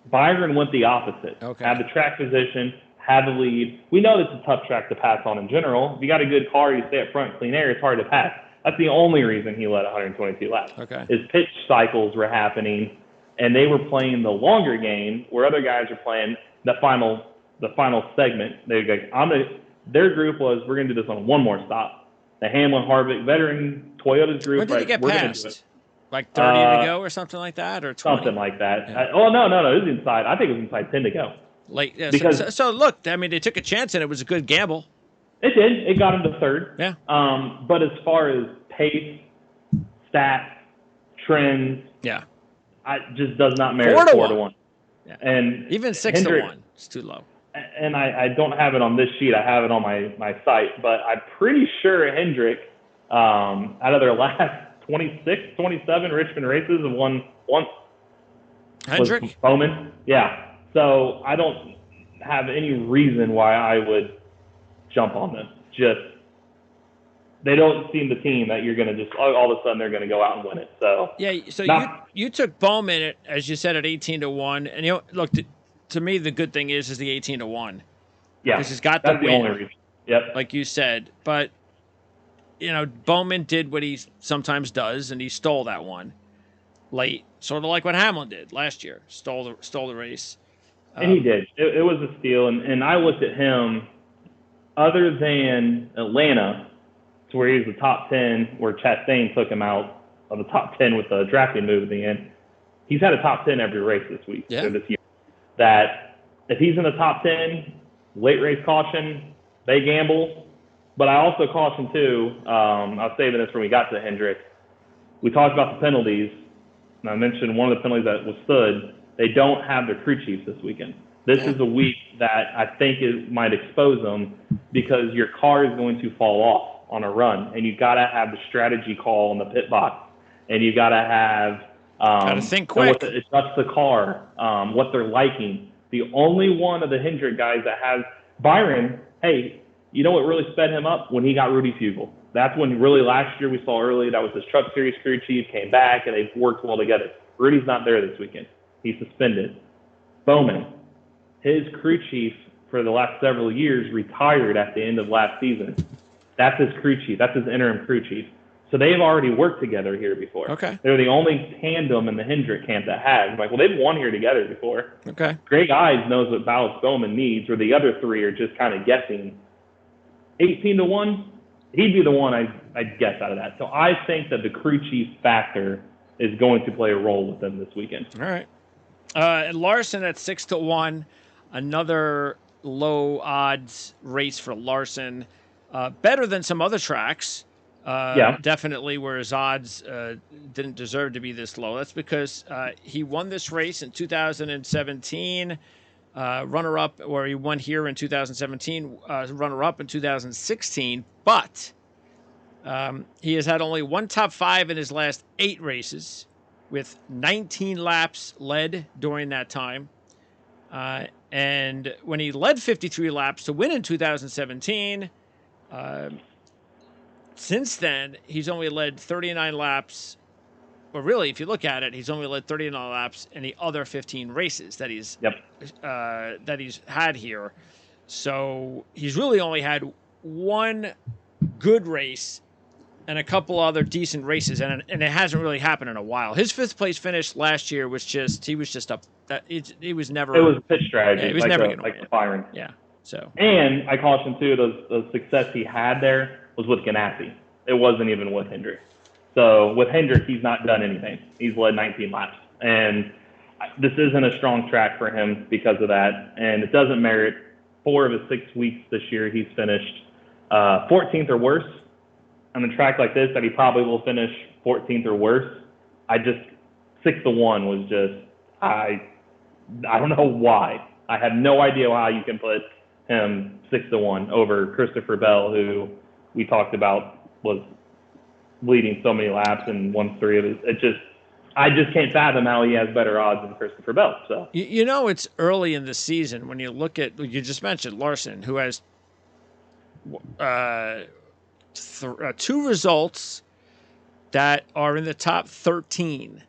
Byron went the opposite. Okay. Had the track position, had the lead. We know it's a tough track to pass on in general. If you got a good car, you stay up front, clean air, it's hard to pass. That's the only reason he led 122 laps. Okay. His pitch cycles were happening, and they were playing the longer game where other guys are playing the final segment. Their group was, we're going to do this on one more stop. The Hamlin, Harvick, veteran Toyota's group. When did it get passed? Like 30 to go or something like that, or 20? Something like that. Yeah. No. It was inside. I think it was inside 10 to go. Like, yeah, because, so look, I mean, they took a chance and it was a good gamble. It did. It got him to third. Yeah. But as far as pace, stats, trends, yeah, it just does not merit 4-1. Yeah. And even 6-1, it's too low. And I don't have it on this sheet. I have it on my site, but I'm pretty sure Hendrick, out of their last 26, 27 Richmond races, have won once. Hendrick? Bowman. Yeah. So I don't have any reason why I would jump on them. Just they don't seem the team that you're going to just all of a sudden they're going to go out and win it. So yeah. So you took Bowman as you said at 18-1, and look to me the good thing is the 18-1. Yeah, because he's got that's the the win. only reason. Yep. Like you said, but Bowman did what he sometimes does, and he stole that one late, sort of like what Hamlin did last year. Stole the race. And he did. It was a steal, and I looked at him. Other than Atlanta, to where he was the top 10, where Chastain took him out of the top 10 with the drafting move at the end, he's had a top 10 every race this week or this year. That if he's in the top 10, late race caution, they gamble. But I also caution too. I was saving this when we got to Hendrick. We talked about the penalties, and I mentioned one of the penalties that was stood. They don't have their crew chiefs this weekend. This is a week that I think it might expose them because your car is going to fall off on a run, and you got to have the strategy call in the pit box, and you got to have Got to think quick. adjust the car, what they're liking. The only one of the Hendrick guys that has Byron, hey, you know what really sped him up? When he got Rudy Fugle. That's when really last year we saw early that was his Truck Series crew chief, came back, and they've worked well together. Rudy's not there this weekend. He's suspended. Bowman, his crew chief for the last several years, retired at the end of last season. That's his crew chief. That's his interim crew chief. So they've already worked together here before. Okay. They're the only tandem in the Hendrick camp that has. I'm like, well, they've won here together before. Okay. Greg Ives knows what Ballas Bowman needs, where the other three are just kind of guessing. 18-1, he'd be the one I'd guess out of that. So I think that the crew chief factor is going to play a role with them this weekend. All right. And Larson at 6-1, another low odds race for Larson. Better than some other tracks. Definitely, where his odds didn't deserve to be this low. That's because he won this race in 2017, runner-up, or he won here in 2017, runner-up in 2016. But he has had only one top 5 in his last 8 races, with 19 laps led during that time. And when he led 53 laps to win in 2017, since then, he's only led 39 laps. Well, really, if you look at it, he's only led 39 laps in the other 15 races that he's had here. So he's really only had one good race and a couple other decent races, and it hasn't really happened in a while. His 5th place finish last year was just he was never. It was a pitch strategy. Yeah, he was like never going to win. Like the Byron. Yeah. So. And I caution too, the success he had there was with Ganassi. It wasn't even with Hendrick. So with Hendrick, he's not done anything. He's led 19 laps. And this isn't a strong track for him because of that. And it doesn't merit 4 of his 6 weeks this year. He's finished 14th or worse. On a track like this that he probably will finish 14th or worse, 6-1 was just, I don't know why. I have no idea how you can put him 6-1 over Christopher Bell, who we talked about was leading so many laps and won 3 of his. I just can't fathom how he has better odds than Christopher Bell. So it's early in the season when you look at, you just mentioned Larson, who has 2 results that are in the top 13,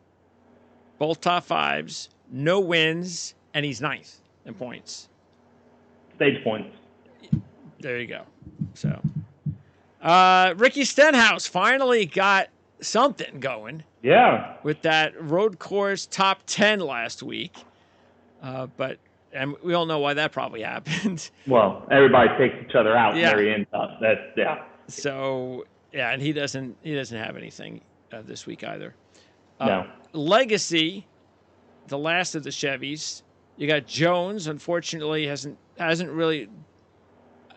both top 5s, no wins, and he's 9th in points. Stage points. There you go. So, Ricky Stenhouse finally got something going. Yeah. With that road course top 10 last week. And we all know why that probably happened. Well, everybody takes each other out Yeah. very end up. So, yeah, and he doesn't have anything this week either. No. Legacy, the last of the Chevys. You got Jones, unfortunately, hasn't really.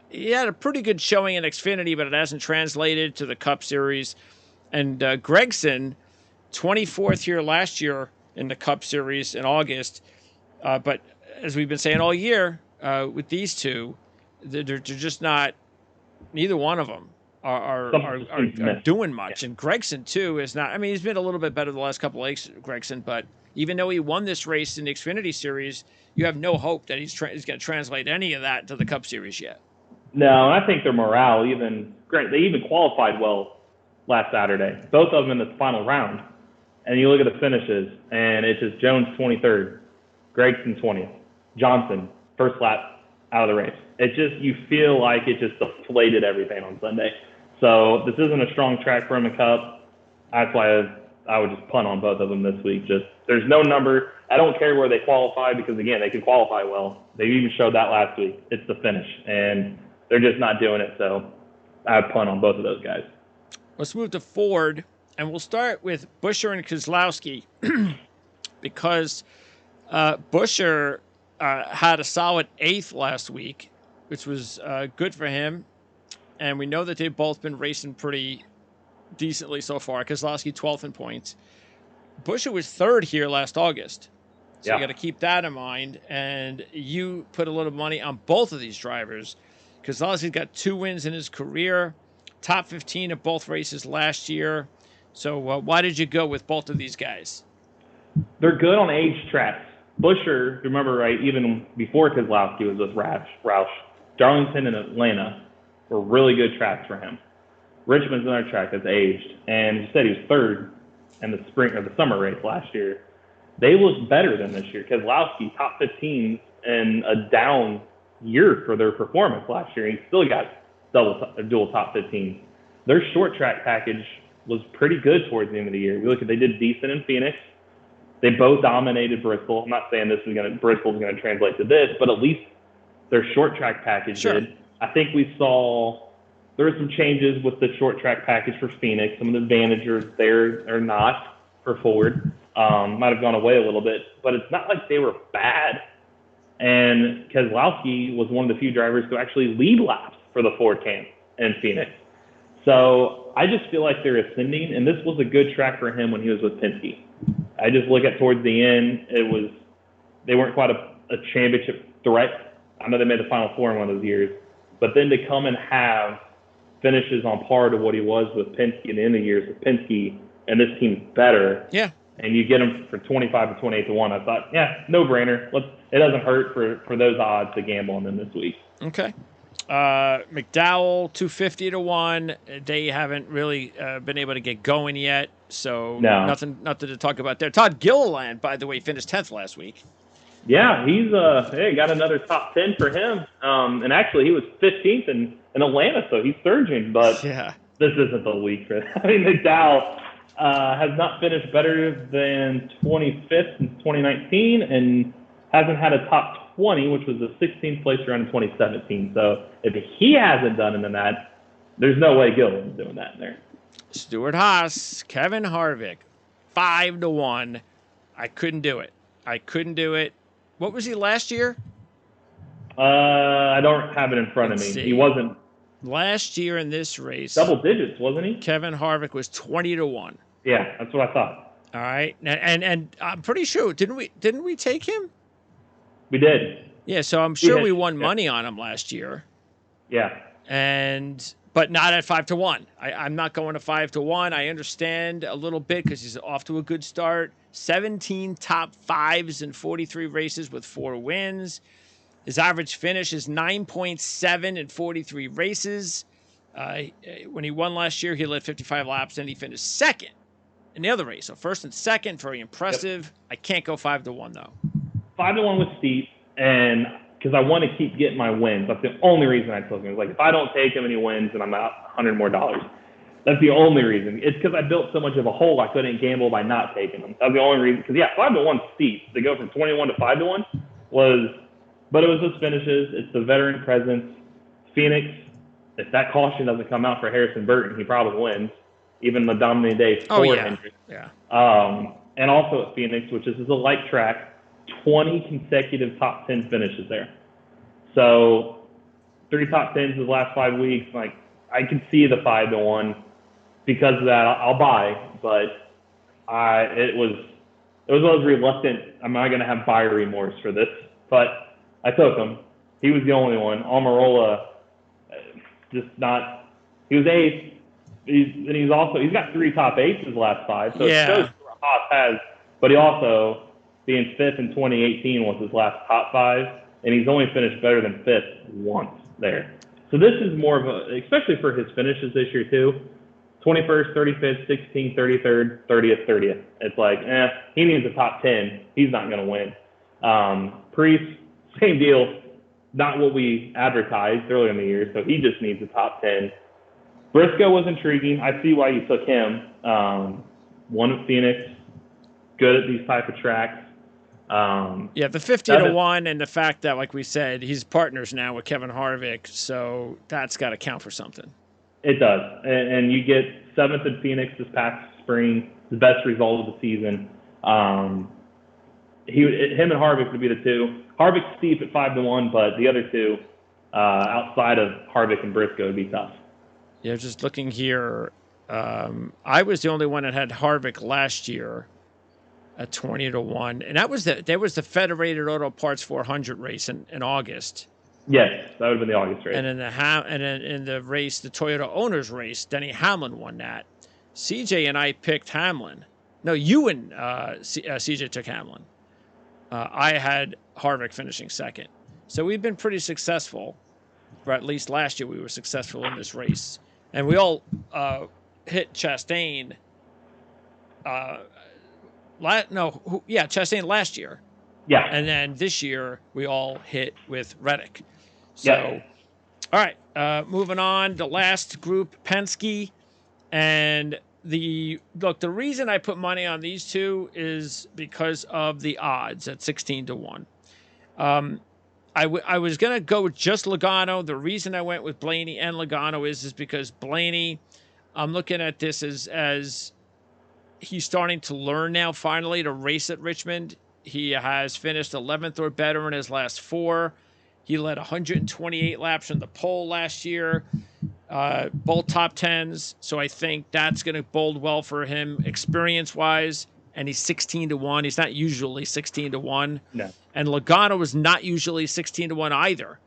He had a pretty good showing in Xfinity, but it hasn't translated to the Cup Series. And Gregson, 24th here last year in the Cup Series in August. But as we've been saying all year, with these two, they're just not. Neither one of them are doing much. And Gregson too is not. I mean, he's been a little bit better the last couple of weeks, Gregson, but even though he won this race in the Xfinity Series, you have no hope that he's going to translate any of that to the Cup Series yet. No, I think their morale they even qualified well last Saturday. Both of them in the final round. And you look at the finishes, and it's just Jones 23rd, Gregson 20th, Johnson first lap out of the race. It just, you feel like it just deflated everything on Sunday. So this isn't a strong track for him in Cup. That's why I would just punt on both of them this week. Just, there's no number. I don't care where they qualify because, again, they can qualify well. They even showed that last week. It's the finish, and they're just not doing it. So I would punt on both of those guys. Let's move to Ford, and we'll start with Buescher and Keselowski because Buescher had a solid 8th last week, which was good for him. And we know that they've both been racing pretty decently so far. Keselowski 12th in points. Buescher was 3rd here last August. So you got to keep that in mind. And you put a little money on both of these drivers. Keselowski's got 2 wins in his career. top 15 at both races last year. So why did you go with both of these guys? They're good on age tracks. Busher, remember right, even before Keselowski was with Roush, Darlington and Atlanta were really good tracks for him. Richmond's another track that's aged, and you said he was third in the spring or the summer race last year. They look better than this year. Keselowski, top 15 in a down year for their performance last year. He still got dual top 15. Their short track package was pretty good towards the end of the year. We look at they did decent in Phoenix. They both dominated Bristol. I'm not saying Bristol's going to translate to this, but at least their short track package did. I think we saw there were some changes with the short track package for Phoenix. Some of the advantages there are not for Ford. Might have gone away a little bit, but it's not like they were bad. And Keselowski was one of the few drivers who actually lead laps for the Ford camp in Phoenix. So I just feel like they're ascending, and this was a good track for him when he was with Penske. I just look at towards the end, they weren't quite a championship threat. I know they made the Final Four in one of those years, but then to come and have finishes on par to what he was with Penske in the end of the years with Penske, and this team's better. Yeah. And you get him for 25 to 28 to 1. I thought, yeah, no brainer. It doesn't hurt for those odds to gamble on them this week. Okay. McDowell 250 to 1. They haven't really been able to get going yet, so nothing to talk about there. Todd Gilliland, by the way, finished 10th last week. Yeah, he's got another top 10 for him. And actually, he was 15th in Atlanta, so he's surging. But this isn't the week for him. I mean, McDowell has not finished better than 25th in 2019 and hasn't had a top 20, which was the 16th place around in 2017. So if he hasn't done it in that, there's no way Gilliland's doing that in there. Stuart Haas, Kevin Harvick, 5 to 1. I couldn't do it. What was he last year? I don't have it in front of me. He wasn't. Last year in this race, double digits, wasn't he? Kevin Harvick was 20 to 1. Yeah, that's what I thought. All right, and I'm pretty sure didn't we take him? We did. Yeah, so I'm sure we won money on him last year. Yeah. But not at 5 to 1. I'm not going to 5 to 1. I understand a little bit because he's off to a good start. 17 top 5s in 43 races with 4 wins. His average finish is 9.7 in 43 races. When he won last year, he led 55 laps, and he finished second in the other race. So first and second, very impressive. Yep. I can't go 5 to 1 though. 5 to 1 was steep, and because I want to keep getting my wins. That's the only reason I took him. It's like if I don't take him and he wins, then I'm out $100 more. That's the only reason. It's because I built so much of a hole I couldn't gamble by not taking him. That's the only reason. Because 5 to 1 steep. To go from 21 to 5 to 1 was, but it was his finishes. It's the veteran presence. Phoenix. If that caution doesn't come out for Harrison Burton, he probably wins, even the dominating day for Hendrick. Yeah. And also at Phoenix, which is a light track, 20 consecutive top 10 finishes there. So 3 top 10s in the last 5 weeks. Like I can see the 5 to 1 because of that. I'll buy, but it was one of those reluctant. I'm not going to have buyer remorse for this, but I took him. He was the only one. Almirola, just not. He was 8th. He's got 3 top 8s his last 5. So it shows what Haas has, but he also, being 5th in 2018 was his last top 5, and he's only finished better than 5th once there. So this is more of a, especially for his finishes this year too, 21st, 35th, 16th, 33rd, 30th, 30th. It's like, he needs a top 10. He's not going to win. Priest, same deal. Not what we advertised earlier in the year, so he just needs a top 10. Briscoe was intriguing. I see why you took him. One at Phoenix, good at these type of tracks. The 50 to 1 and the fact that, like we said, he's partners now with Kevin Harvick, so that's got to count for something. It does. And you get 7th at Phoenix this past spring, the best result of the season. Him and Harvick would be the 2. Harvick's steep at 5 to 1, but the other 2 outside of Harvick and Briscoe would be tough. Yeah, just looking here, I was the only one that had Harvick last year at 20 to 1, and that was the Federated Auto Parts 400 race in August. Yes, that would have been the August race. And then in the race, the Toyota owners race, Denny Hamlin won that. CJ and I picked Hamlin. No, you and CJ took Hamlin. I had Harvick finishing second. So we've been pretty successful, or at least last year we were successful in this race. And we all hit Chastain. Chastain last year. Yeah. And then this year we all hit with Reddick. So, Yeah. all right, moving on. The last group, Penske. And the reason I put money on these two is because of the odds at 16-1. I was going to go with just Logano. The reason I went with Blaney and Logano is because Blaney, I'm looking at this as he's starting to learn now finally to race at Richmond. He has finished 11th or better in his last 4. He led 128 laps from the pole last year, both top 10s. So I think that's going to bode well for him experience-wise. And he's 16-1. He's not usually 16-1. No. And Logano was not usually 16-1 either.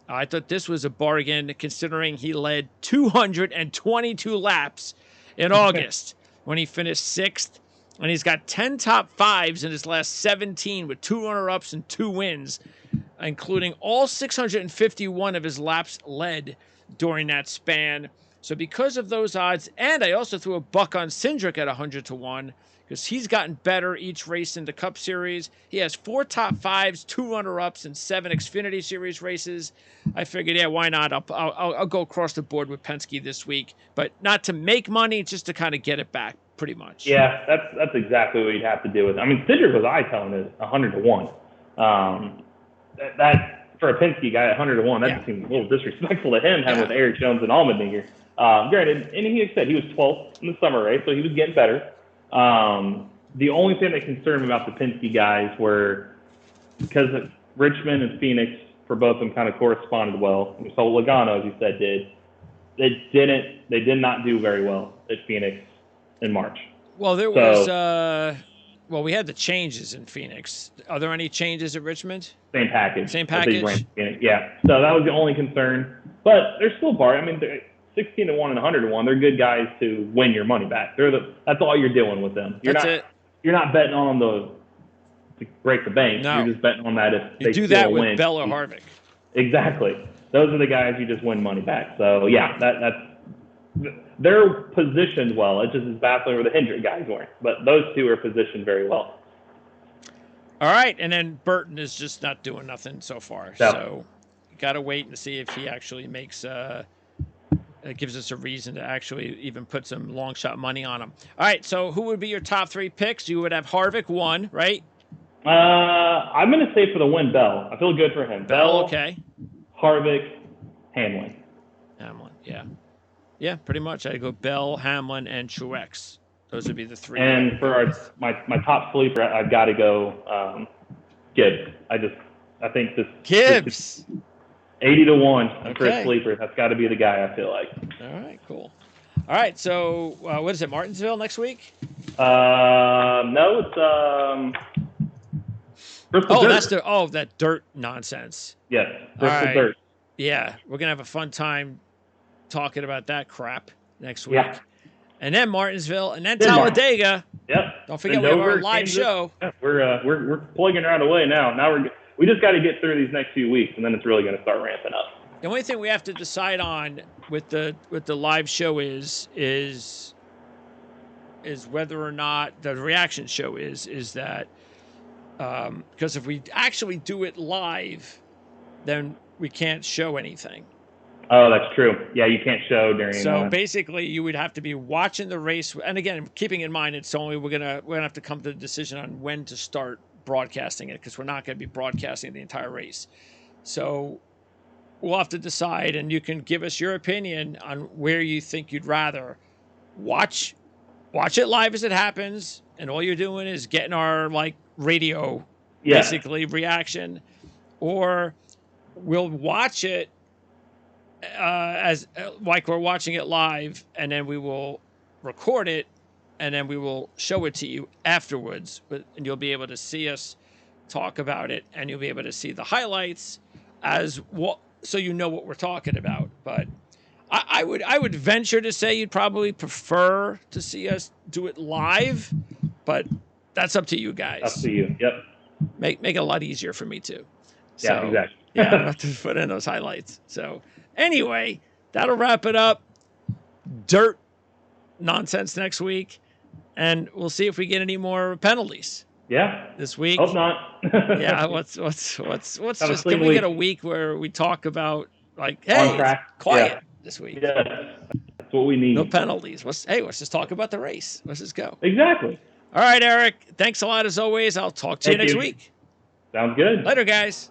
I thought this was a bargain considering he led 222 laps in August when he finished 6th. And he's got 10 top 5s in his last 17 with 2 runner-ups and 2 wins, including all 651 of his laps led during that span. So because of those odds, and I also threw a buck on Cindric at 100-1 because he's gotten better each race in the Cup Series. He has 4 top 5s, 2 runner-ups, and 7 Xfinity Series races. I figured, yeah, why not? I'll go across the board with Penske this week, but not to make money, just to kind of get it back, pretty much. Yeah, that's exactly what you'd have to do with. I mean, Cindric was eye-telling at 100-1. That for a Penske guy at 100-1, that just seems a little disrespectful to him, having with Eric Jones and Allmendinger. Granted, and he said he was 12th in the summer race, so he was getting better. The only thing that concerned me about the Penske guys were because of Richmond and Phoenix, for both of them, kind of corresponded well. So Logano, as you said, did. They did not do very well at Phoenix in March. Well, there was. We had the changes in Phoenix. Are there any changes at Richmond? Same package. Same package? Yeah. So that was the only concern. But they're still bar. I mean, 16-1 and 100-1. They're good guys to win your money back. That's all you're doing with them. You're not betting on them to break the bank. No. You're just betting on that if you they do still that with win. Bell or Harvick. Exactly. Those are the guys you just win money back. So yeah, they're positioned well. It's just as baffling where the Hendrick guys weren't. But those two are positioned very well. All right, and then Burton is just not doing nothing so far. No. So you got to wait and see if he actually makes it gives us a reason to actually even put some long shot money on him. All right, so who would be your top 3 picks? You would have Harvick 1, right? I'm going to say for the win, Bell. I feel good for him. Bell, okay. Harvick, Hamlin. Yeah. Yeah, pretty much. I go Bell, Hamlin, and Truex. Those would be the 3. And for my top sleeper, I've got to go Gibbs. I think this Gibbs. 80-1 for a sleeper. That's got to be the guy, I feel like. All right, cool. All right, so what is it, Martinsville next week? No, it's Bristol Dirt. That dirt nonsense. Yes, Bristol Dirt. Yeah, we're going to have a fun time talking about that crap next week. Yeah. And then Martinsville, and then Talladega. Yep. Don't forget we have our live show. Yeah, we're plugging right away now. Now we just got to get through these next few weeks, and then it's really going to start ramping up. The only thing we have to decide on with the live show is whether or not the reaction show is that because if we actually do it live, then we can't show anything. Oh, that's true. Yeah, you can't show during. So basically, you would have to be watching the race, and again, keeping in mind it's only we're gonna have to come to the decision on when to start broadcasting it because we're not going to be broadcasting the entire race. So we'll have to decide, and you can give us your opinion on where you think you'd rather watch it live as it happens, and all you're doing is getting our radio basically reaction, or we'll watch it as like we're watching it live, and then we will record it, and then we will show it to you afterwards, and you'll be able to see us talk about it, and you'll be able to see the highlights as well. so you know what we're talking about. But I would venture to say you'd probably prefer to see us do it live, but that's up to you guys. Up to you. Yep. Make it a lot easier for me too. Yeah, So, exactly. yeah, I don't have to put in those highlights. So anyway, that'll wrap it up. Dirt nonsense next week, and we'll see if we get any more penalties. Yeah. This week. Hope not. Yeah. What's just? Can we week. get a week where we talk about like, hey, it's quiet this week? Yeah. That's what we need. No penalties. Let's just talk about the race. Let's just go. Exactly. All right, Eric. Thanks a lot as always. I'll talk to you next week. Sounds good. Later, guys.